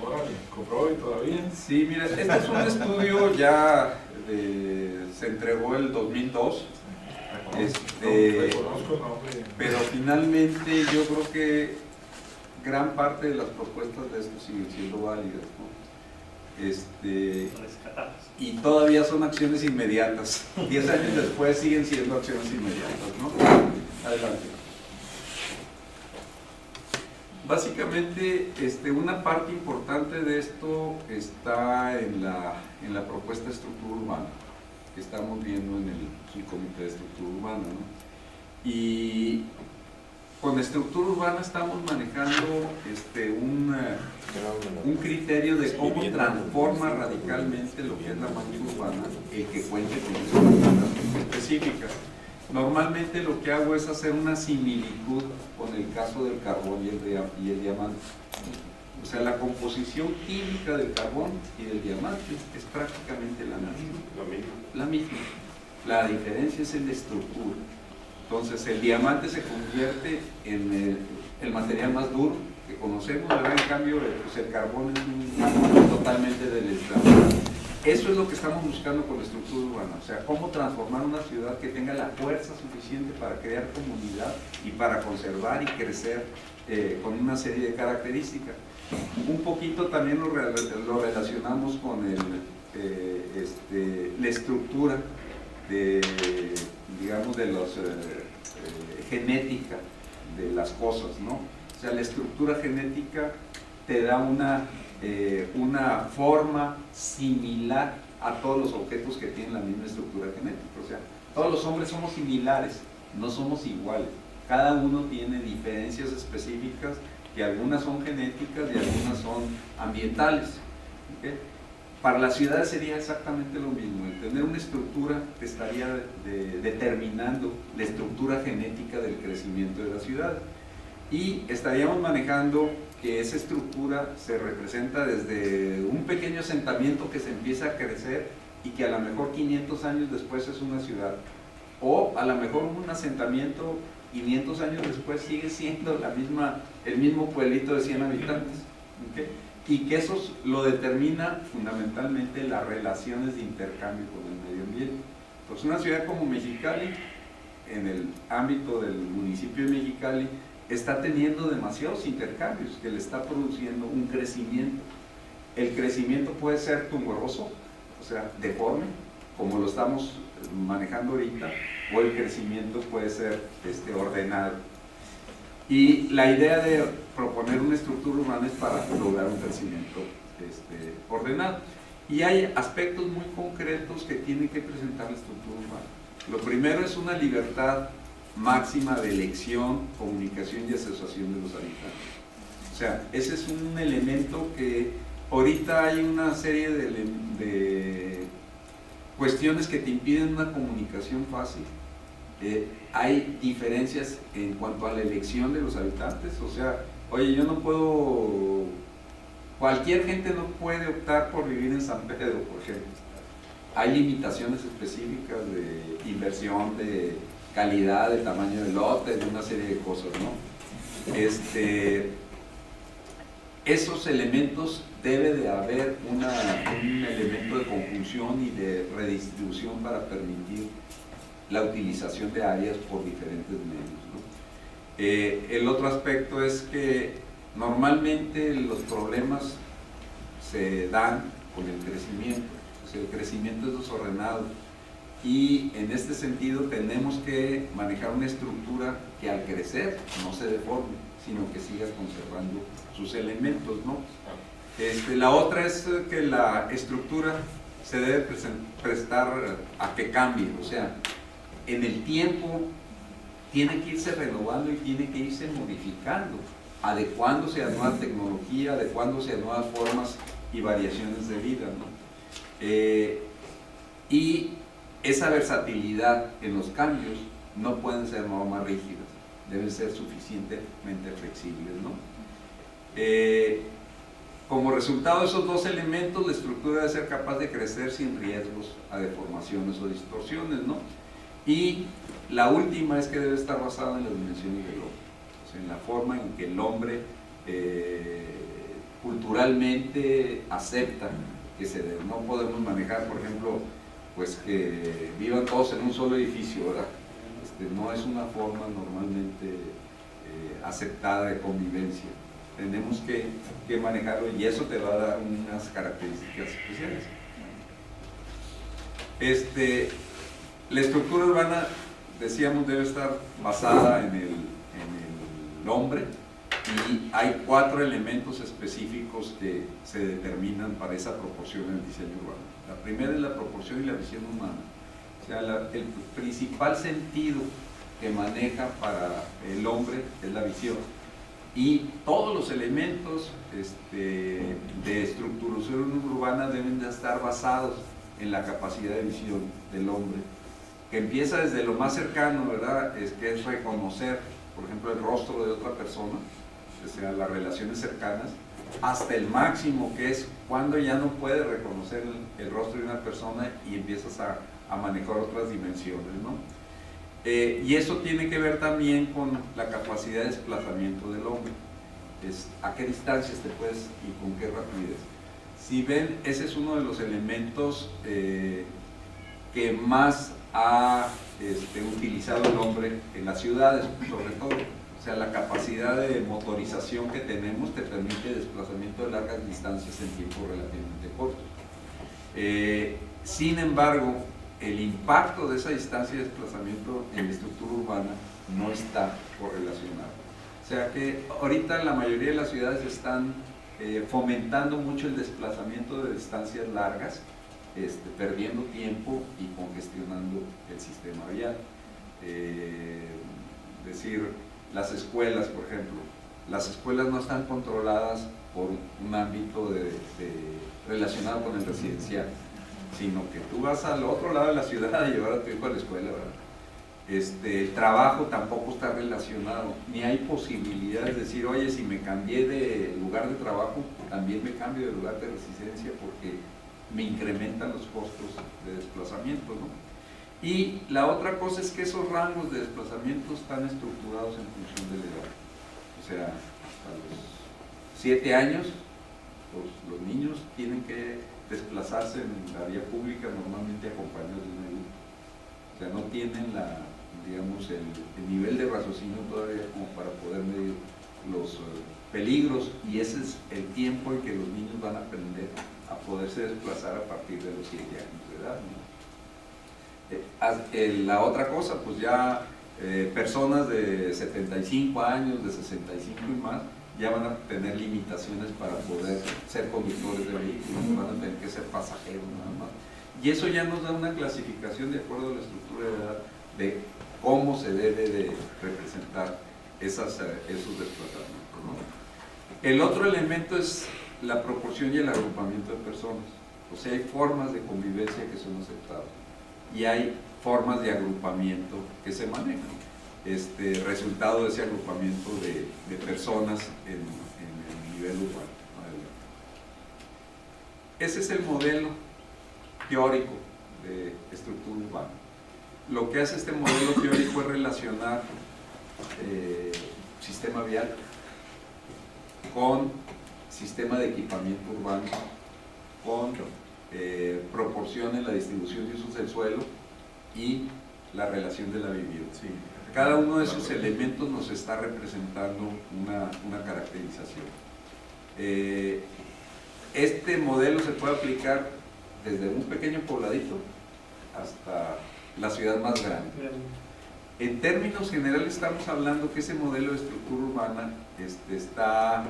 [SPEAKER 7] Órale, compró y todavía.
[SPEAKER 6] Sí, mira, este es un estudio ya se entregó el 2002. Pero finalmente yo creo que gran parte de las propuestas de esto siguen siendo válidas, ¿no? Y todavía son acciones inmediatas. 10 años después siguen siendo acciones inmediatas, ¿no? Adelante. Básicamente, una parte importante de esto está en la propuesta de estructura urbana que estamos viendo en el subcomité de estructura urbana, ¿no? Y con estructura urbana estamos manejando un criterio de cómo transforma radicalmente lo que es la mancha urbana, el que cuente con unas específicas. Normalmente lo que hago es hacer una similitud con el caso del carbón y el diamante. O sea, la composición química del carbón y del diamante es prácticamente la misma. La diferencia es en la estructura. Entonces, el diamante se convierte en el material más duro que conocemos, ¿verdad? En cambio, pues el carbón es un totalmente deleznable. Eso es lo que estamos buscando con la estructura urbana, o sea, cómo transformar una ciudad que tenga la fuerza suficiente para crear comunidad y para conservar y crecer con una serie de características. Un poquito también lo relacionamos con la estructura digamos, de los genética de las cosas, ¿no? O sea, la estructura genética te da una forma similar a todos los objetos que tienen la misma estructura genética. O sea, todos los hombres somos similares, no somos iguales. Cada uno tiene diferencias específicas, que algunas son genéticas y algunas son ambientales. ¿Okay? Para las ciudades sería exactamente lo mismo. El tener una estructura te estaría determinando la estructura genética del crecimiento de la ciudad. Y estaríamos manejando que esa estructura se representa desde un pequeño asentamiento que se empieza a crecer y que a lo mejor 500 años después es una ciudad. O a lo mejor un asentamiento 500 años después sigue siendo el mismo pueblito de 100 habitantes. ¿Okay? Y que eso lo determina fundamentalmente las relaciones de intercambio con el medio ambiente. Entonces, una ciudad como Mexicali, en el ámbito del municipio de Mexicali, está teniendo demasiados intercambios que le está produciendo un crecimiento. El crecimiento puede ser tumoroso, o sea, deforme, como lo estamos manejando ahorita, o el crecimiento puede ser ordenado. Y la idea de proponer una estructura urbana es para lograr un crecimiento ordenado. Y hay aspectos muy concretos que tiene que presentar la estructura urbana. Lo primero es una libertad máxima de elección, comunicación y asociación de los habitantes. O sea, ese es un elemento que ahorita hay una serie de cuestiones que te impiden una comunicación fácil. Hay diferencias en cuanto a la elección de los habitantes, o sea, oye, yo no puedo, cualquier gente no puede optar por vivir en San Pedro, por ejemplo. Hay limitaciones específicas de inversión, de calidad, de tamaño de lote, de una serie de cosas, ¿no? Esos elementos debe de haber un elemento de conjunción y de redistribución para permitir la utilización de áreas por diferentes medios, ¿no? El otro aspecto es que normalmente los problemas se dan con el crecimiento, o sea, el crecimiento es desordenado y en este sentido tenemos que manejar una estructura que al crecer no se deforme, sino que siga conservando sus elementos, ¿no? La otra es que la estructura se debe prestar a que cambie, o sea, en el tiempo tiene que irse renovando y tiene que irse modificando, adecuándose a nueva tecnología, adecuándose a nuevas formas y variaciones de vida, ¿no? y esa versatilidad en los cambios no pueden ser normas rígidas, deben ser suficientemente flexibles, ¿no? Como resultado de esos dos elementos, la estructura debe ser capaz de crecer sin riesgos a deformaciones o distorsiones, ¿no? Y la última es que debe estar basada en las dimensiones del hombre, o sea, en la forma en que el hombre culturalmente acepta que se debe. No podemos manejar, por ejemplo, pues que vivan todos en un solo edificio, ¿verdad? No es una forma normalmente aceptada de convivencia. Tenemos que manejarlo y eso te va a dar unas características especiales. La estructura urbana, decíamos, debe estar basada en el hombre, y hay 4 elementos específicos que se determinan para esa proporción en el diseño urbano. La primera es la proporción y la visión humana, o sea, el principal sentido que maneja para el hombre es la visión, y todos los elementos de estructuración urbana deben de estar basados en la capacidad de visión del hombre, que empieza desde lo más cercano, ¿verdad? Que es reconocer, por ejemplo, el rostro de otra persona, o sea, las relaciones cercanas, hasta el máximo, que es cuando ya no puedes reconocer el rostro de una persona y empiezas a manejar otras dimensiones, ¿no? Y eso tiene que ver también con la capacidad de desplazamiento del hombre. A qué distancias te puedes y con qué rapidez. Si ven, ese es uno de los elementos que más ha utilizado el hombre en las ciudades, sobre todo. O sea, la capacidad de motorización que tenemos te permite desplazamiento de largas distancias en tiempo relativamente corto. Sin embargo, el impacto de esa distancia de desplazamiento en la estructura urbana no está correlacionado. O sea que ahorita la mayoría de las ciudades están fomentando mucho el desplazamiento de distancias largas, perdiendo tiempo y congestionando el sistema vial. Decir, las escuelas, por ejemplo, las escuelas no están controladas por un ámbito relacionado con el residencial, sino que tú vas al otro lado de la ciudad a llevar a tu hijo a la escuela, ¿verdad? El trabajo tampoco está relacionado, ni hay posibilidades de decir, oye, si me cambié de lugar de trabajo, también me cambio de lugar de residencia, porque me incrementan los costos de desplazamiento, ¿no? Y la otra cosa es que esos rangos de desplazamiento están estructurados en función de la edad. O sea, hasta los 7 años, los niños tienen que desplazarse en la vía pública normalmente acompañados de un adulto. O sea, no tienen el nivel de raciocinio todavía como para poder medir los peligros, y ese es el tiempo en que los niños van a aprender a poderse desplazar a partir de los 7 años de edad, ¿no? La otra cosa, pues ya personas de 75 años, de 65 y más, ya van a tener limitaciones para poder ser conductores de vehículos, van a tener que ser pasajeros nada más. Y eso ya nos da una clasificación de acuerdo a la estructura de edad de cómo se debe de representar esos desplazamientos, ¿no? El otro elemento es la proporción y el agrupamiento de personas. O sea, hay formas de convivencia que son aceptables y hay formas de agrupamiento que se manejan. Resultado de ese agrupamiento de personas en el nivel urbano. Ese es el modelo teórico de estructura urbana. Lo que hace este modelo teórico es relacionar sistema vial con sistema de equipamiento urbano, con proporción en la distribución de usos del suelo y la relación de la vivienda. Sí. Cada uno de esos elementos nos está representando una caracterización. Este modelo se puede aplicar desde un pequeño pobladito hasta la ciudad más grande. En términos generales estamos hablando que ese modelo de estructura urbana está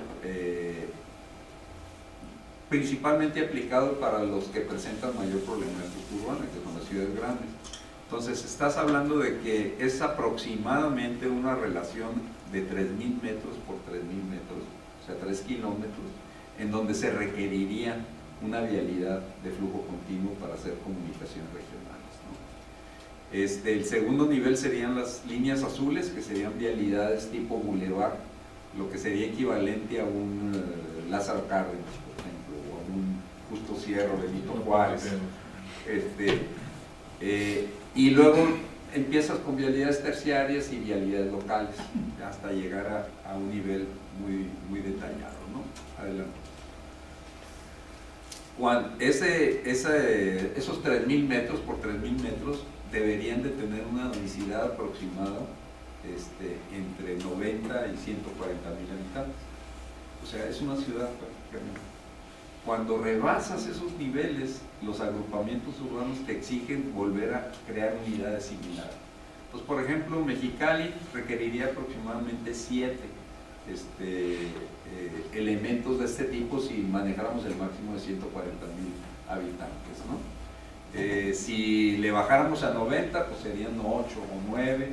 [SPEAKER 6] principalmente aplicado para los que presentan mayor problema de estructura urbana, que son las ciudades grandes. Entonces estás hablando de que es aproximadamente una relación de 3.000 metros por 3.000 metros, o sea 3 kilómetros, en donde se requeriría una vialidad de flujo continuo para hacer comunicaciones regionales, ¿no? El segundo nivel serían las líneas azules, que serían vialidades tipo bulevar, lo que sería equivalente a un Lázaro Cárdenas, por ejemplo, o a un Justo Sierra, Benito Juárez. Y luego empiezas con vialidades terciarias y vialidades locales, hasta llegar a un nivel muy detallado, ¿no? Adelante. Esos 3.000 metros por 3.000 metros deberían de tener una densidad aproximada entre 90 y 140.000 habitantes. O sea, es una ciudad prácticamente. Cuando rebasas esos niveles, los agrupamientos urbanos te exigen volver a crear unidades similares. Entonces, por ejemplo, Mexicali requeriría aproximadamente 7 elementos de este tipo si manejáramos el máximo de 140.000 habitantes, ¿no? Si le bajáramos a 90, pues serían 8 o 9.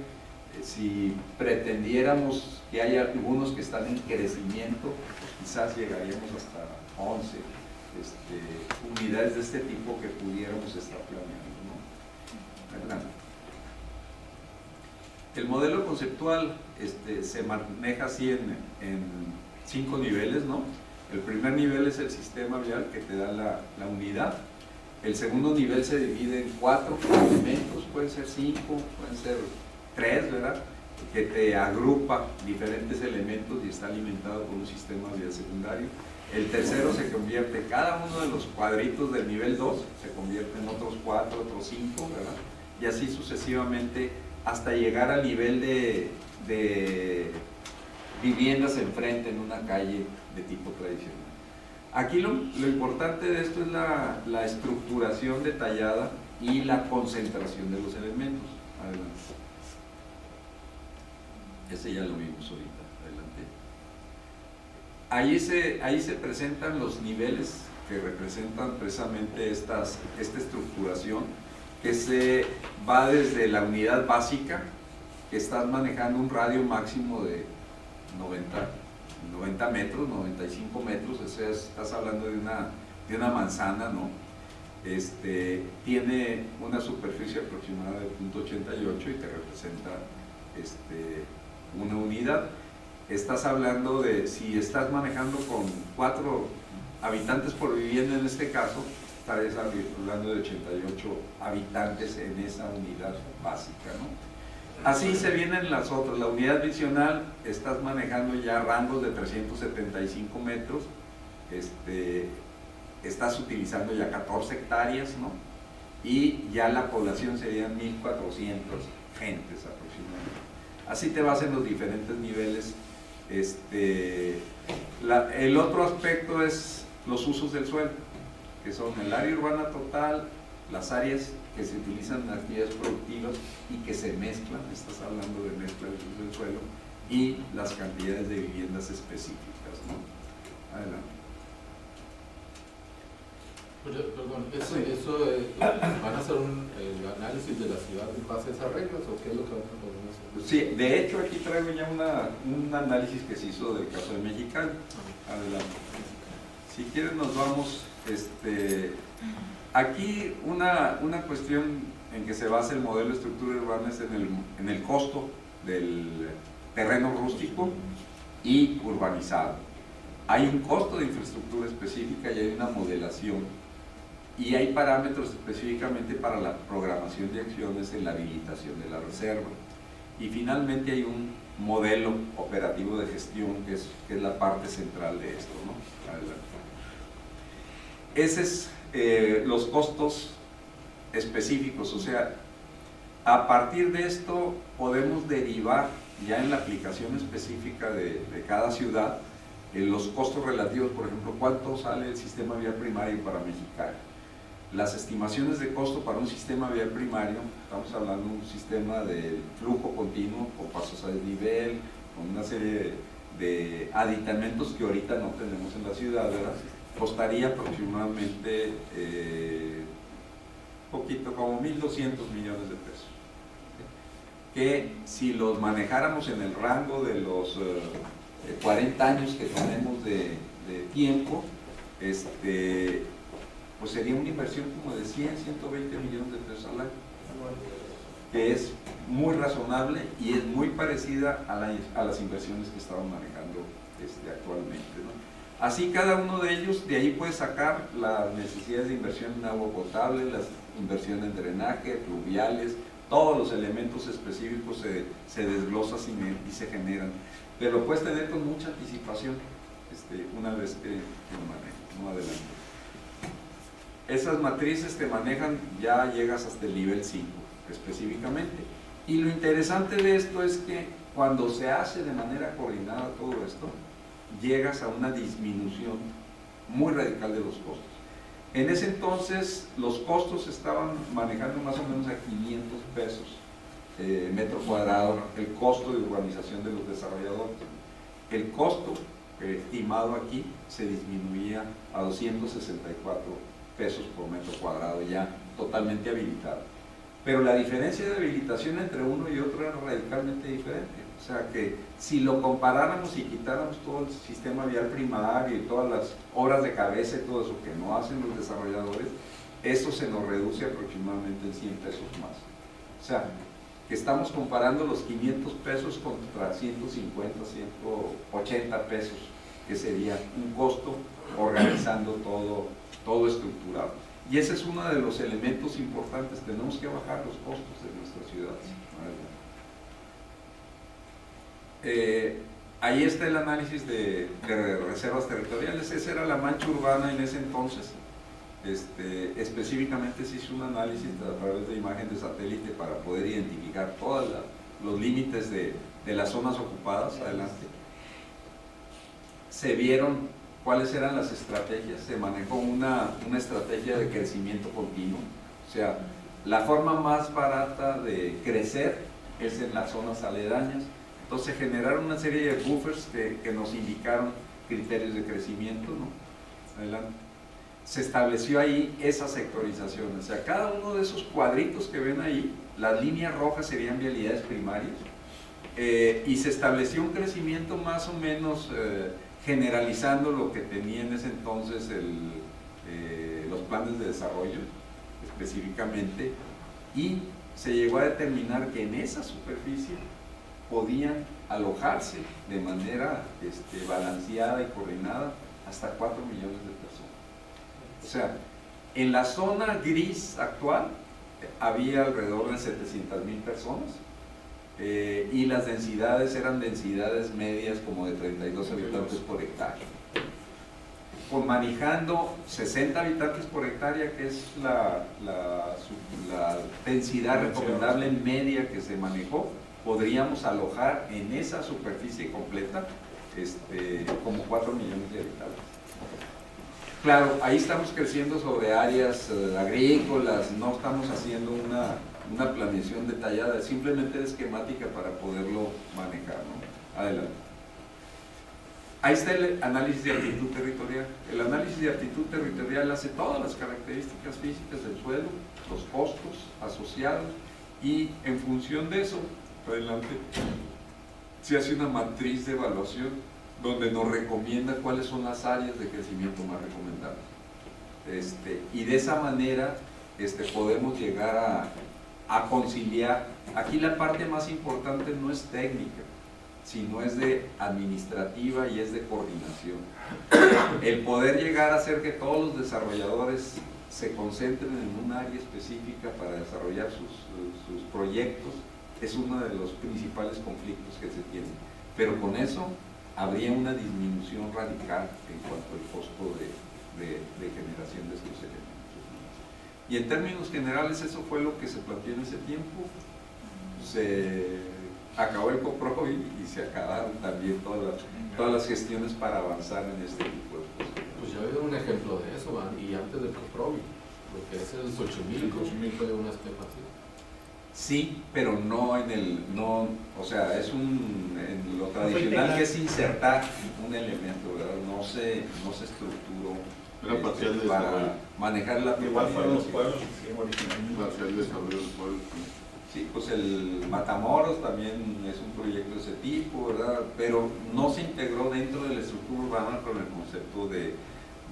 [SPEAKER 6] Si pretendiéramos que hay algunos que están en crecimiento, pues quizás llegaríamos hasta 11 unidades de este tipo que pudiéramos estar planeando, ¿no? Adelante. El modelo conceptual se maneja así en 5 niveles, ¿no? El primer nivel es el sistema vial, que te da la unidad. El segundo nivel se divide en 4 elementos, pueden ser 5, pueden ser 3, ¿verdad? Que te agrupa diferentes elementos y está alimentado por un sistema vial secundario. El tercero se convierte, cada uno de los cuadritos del nivel 2 se convierte en otros 4, otros 5, ¿verdad? Y así sucesivamente hasta llegar al nivel de viviendas enfrente en una calle de tipo tradicional. Aquí lo importante de esto es la estructuración detallada y la concentración de los elementos. Adelante. Ese ya lo vimos ahorita. Adelante. Ahí se presentan los niveles que representan precisamente esta estructuración, que se va desde la unidad básica, que estás manejando un radio máximo de 90 metros, 95 metros, o sea, estás hablando de una manzana, ¿no? Tiene una superficie aproximada de 0.88 y te representa una unidad. Estás hablando de, si estás manejando con 4 habitantes por vivienda en este caso, estarías hablando de 88 habitantes en esa unidad básica, ¿no? Así se vienen las otras. La unidad visional, estás manejando ya rangos de 375 metros, estás utilizando ya 14 hectáreas, ¿no? Y ya la población serían 1.400 gentes aproximadamente. Así te vas en los diferentes niveles. El otro aspecto es los usos del suelo, que son el área urbana total, las áreas que se utilizan en actividades productivas y que se mezclan, estás hablando de mezcla del uso del suelo, y las cantidades de viviendas específicas, ¿no? Adelante.
[SPEAKER 2] Perdón, ¿van a hacer el análisis de la ciudad en base a esas reglas o qué es lo que van a hacer?
[SPEAKER 6] Sí, de hecho aquí traigo ya un análisis que se hizo del caso de Mexicali. Adelante. Si quieren nos vamos, aquí una cuestión en que se basa el modelo de estructura urbana es en el costo del terreno rústico y urbanizado. Hay un costo de infraestructura específica y hay una modelación. Y hay parámetros específicamente para la programación de acciones en la habilitación de la reserva. Y finalmente hay un modelo operativo de gestión que es la parte central de esto, ¿no? Adelante. Ese es los costos específicos, o sea, a partir de esto podemos derivar ya en la aplicación específica de cada ciudad los costos relativos, por ejemplo, cuánto sale el sistema vial primario para Mexicali. Las estimaciones de costo para un sistema vial primario, estamos hablando de un sistema de flujo continuo con pasos a desnivel, con una serie de aditamentos que ahorita no tenemos en la ciudad, ¿verdad? Costaría aproximadamente poquito, como 1.200 millones de pesos. Que si los manejáramos en el rango de los 40 años que tenemos de tiempo, pues sería una inversión como de 100, 120 millones de pesos al año, que es muy razonable y es muy parecida a las inversiones que estamos manejando actualmente, ¿no? Así cada uno de ellos, de ahí puede sacar las necesidades de inversión en agua potable, las inversiones en drenaje, pluviales, todos los elementos específicos se desglosan y se generan, pero lo puedes tener con mucha anticipación una vez que lo manejas, no adelante. Esas matrices te manejan, ya llegas hasta el nivel 5 específicamente, y lo interesante de esto es que cuando se hace de manera coordinada todo esto, llegas a una disminución muy radical de los costos. En ese entonces los costos estaban manejando más o menos a 500 pesos metro cuadrado, el costo de urbanización de los desarrolladores. El costo estimado aquí se disminuía a 264 pesos por metro cuadrado, ya totalmente habilitado. Pero la diferencia de habilitación entre uno y otro era radicalmente diferente. O sea que si lo comparáramos y quitáramos todo el sistema vial primario y todas las obras de cabeza y todo eso que no hacen los desarrolladores, eso se nos reduce aproximadamente en 100 pesos más. O sea, que estamos comparando los 500 pesos contra 150, 180 pesos, que sería un costo organizando todo estructurado. Y ese es uno de los elementos importantes, tenemos que bajar los costos de nuestras ciudades. Ahí está el análisis de reservas territoriales. Esa era la mancha urbana en ese entonces. Específicamente se hizo un análisis a través de imagen de satélite para poder identificar todos los límites de las zonas ocupadas. Adelante. Se vieron cuáles eran las estrategias. Se manejó una estrategia de crecimiento continuo. O sea, la forma más barata de crecer es en las zonas aledañas. Entonces generaron una serie de buffers que nos indicaron criterios de crecimiento, ¿no? Adelante. Se estableció ahí esa sectorización, o sea, cada uno de esos cuadritos que ven ahí, las líneas rojas serían vialidades primarias, y se estableció un crecimiento más o menos generalizando lo que tenía en ese entonces los planes de desarrollo específicamente, y se llegó a determinar que en esa superficie podían alojarse de manera balanceada y coordinada hasta 4 millones de personas. O sea, en la zona gris actual había alrededor de 700,000 personas, y las densidades eran densidades medias como de 32 habitantes por hectárea. Manejando 60 habitantes por hectárea, que es la densidad recomendable media que se manejó, podríamos alojar en esa superficie completa como 4 millones de habitantes. Claro, ahí estamos creciendo sobre áreas agrícolas, no estamos haciendo una planeación detallada, simplemente esquemática para poderlo manejar, ¿no? Adelante. Ahí está el análisis de aptitud territorial. El análisis de aptitud territorial hace todas las características físicas del suelo, los costos asociados, y en función de eso, adelante, se hace una matriz de evaluación donde nos recomienda cuáles son las áreas de crecimiento más recomendables. Y de esa manera podemos llegar a conciliar. Aquí la parte más importante no es técnica, sino es de administrativa y es de coordinación. El poder llegar a hacer que todos los desarrolladores se concentren en un área específica para desarrollar sus proyectos es uno de los principales conflictos que se tienen. Pero con eso habría una disminución radical en cuanto al costo de generación de estos elementos. Y en términos generales eso fue lo que se planteó en ese tiempo. Se acabó el COPROVI y se acabaron también todas las gestiones para avanzar en este tipo de cosas.
[SPEAKER 2] Pues ya veo un ejemplo de eso, ¿va? Y antes del COPROVI, lo que es el 8,000 fue una esquema así.
[SPEAKER 6] Sí, pero no o sea, es en lo tradicional que es insertar un elemento, ¿verdad? No se estructuró para manejar la
[SPEAKER 1] igual fueron los pueblos, sí, originalmente.
[SPEAKER 8] Parcial desarrollo del pueblo.
[SPEAKER 6] Sí, pues el Matamoros también es un proyecto de ese tipo, ¿verdad? Pero no se integró dentro de la estructura urbana con el concepto de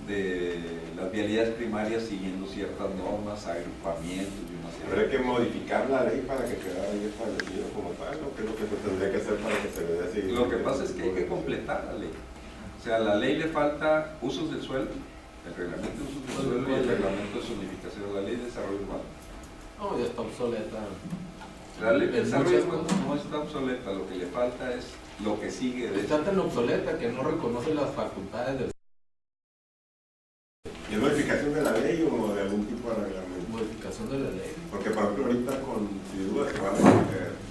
[SPEAKER 6] de las vialidades primarias siguiendo ciertas normas, agrupamientos y una serie.
[SPEAKER 4] Pero hay que modificar la ley para que quede ahí establecido como tal, ¿o qué es lo que se tendría que hacer para que se le dé seguimiento?
[SPEAKER 6] Lo que pasa es que hay que completar la ley. O sea, a la ley le falta usos del suelo, el reglamento de usos del suelo y el reglamento de zonificación, la ley de desarrollo urbano.
[SPEAKER 2] No, ya está obsoleta.
[SPEAKER 6] La ley de
[SPEAKER 2] En
[SPEAKER 6] desarrollo
[SPEAKER 2] muchas
[SPEAKER 6] urbano no está obsoleta, lo que le falta es lo que sigue de
[SPEAKER 2] Está tan obsoleta que no reconoce las facultades del
[SPEAKER 4] ¿Y es modificación de la ley o de algún tipo de reglamento?
[SPEAKER 2] modificación de la ley.
[SPEAKER 4] Porque por ejemplo ahorita sin duda que van a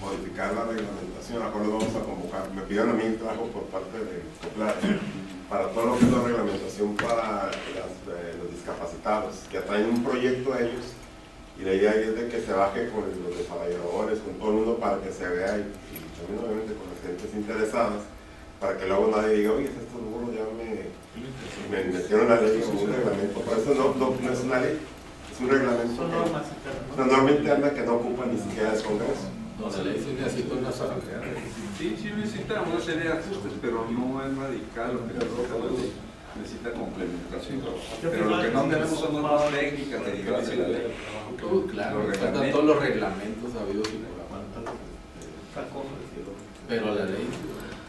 [SPEAKER 4] modificar la reglamentación, acuerdo vamos a convocar, me pidieron a mí el trabajo por parte de COPLAR para todo lo que es la reglamentación para los discapacitados, que traen un proyecto a ellos y la idea es de que se baje con los desarrolladores, con todo el mundo para que se vea y también obviamente con las gentes interesadas, para que luego nadie diga, oye, estos burros ya me metieron la ley como un reglamento, por eso no es una ley, es un reglamento,
[SPEAKER 5] Son normas internas, ¿no?
[SPEAKER 4] una norma interna que no ocupa ni siquiera el Congreso.
[SPEAKER 2] No, la ley sí necesita una sola.
[SPEAKER 6] Sí, sí necesita una serie de ajustes, pero no es radical lo que necesita la ley. Necesita complementación. Pero lo que no tenemos son normas técnicas derivadas de la ley.
[SPEAKER 2] Claro,
[SPEAKER 6] Los
[SPEAKER 2] faltan
[SPEAKER 6] reglamentos.
[SPEAKER 2] todos los reglamentos habidos y por haber. Pero la ley,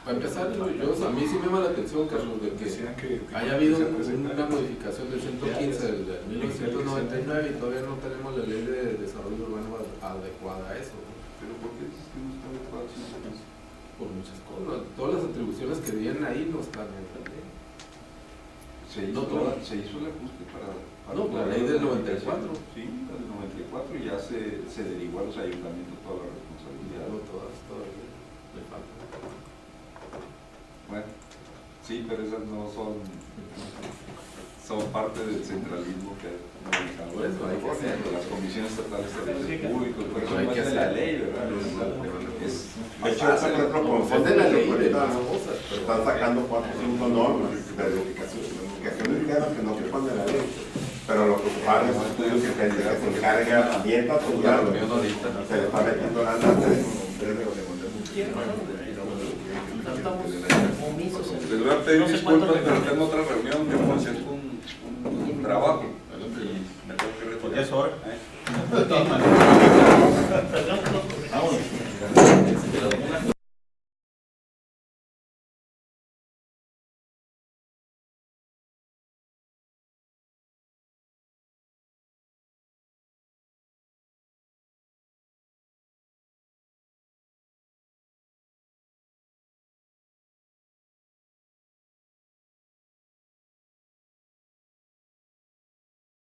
[SPEAKER 2] para empezar, a mí sí me llama la atención, Carlos, de que
[SPEAKER 7] Decían que
[SPEAKER 2] haya habido una modificación del 115 del 1999 y todavía no tenemos la ley de desarrollo urbano adecuada a eso, ¿no?
[SPEAKER 6] Pero ¿por qué dices que no está adecuado si no se hace?
[SPEAKER 2] Por muchas cosas. Todas las atribuciones que vienen ahí no están en la ley.
[SPEAKER 6] Se hizo,
[SPEAKER 2] No todas.
[SPEAKER 6] se hizo el ajuste para
[SPEAKER 2] No, la ley del 94.
[SPEAKER 6] Sí, la del 94 y ya se derivó a los ayuntamientos toda la responsabilidad.
[SPEAKER 2] No todas, todavía le falta.
[SPEAKER 6] Bueno, sí, pero esas no son parte del centralismo que manejamos.
[SPEAKER 2] Por eso hay que hacerlo.
[SPEAKER 6] Las comisiones estatales de servicios públicos, por eso
[SPEAKER 2] Pero hay
[SPEAKER 6] no
[SPEAKER 2] que
[SPEAKER 6] es de la
[SPEAKER 2] hacerlo.
[SPEAKER 6] ley, ¿verdad? Es
[SPEAKER 4] De hecho, ese por ejemplo, con
[SPEAKER 2] Es de la ley de
[SPEAKER 4] ahorita
[SPEAKER 2] más cosas. pero-
[SPEAKER 4] están sacando 4 o 5 normas de verificación interna que no ocupan de la ley, pero lo que ocupan es estudios que se encarga ambiente natural, se le está metiendo la
[SPEAKER 9] Estamos omisos en-
[SPEAKER 6] Les voy a pedir
[SPEAKER 9] no sé cuánto
[SPEAKER 6] disculpas, pero
[SPEAKER 9] reglamento.
[SPEAKER 6] tengo otra reunión, tengo que hacer un trabajo y me tengo que retirar.
[SPEAKER 1] Ya es hora.
[SPEAKER 6] ¿Eh?
[SPEAKER 5] De todas maneras.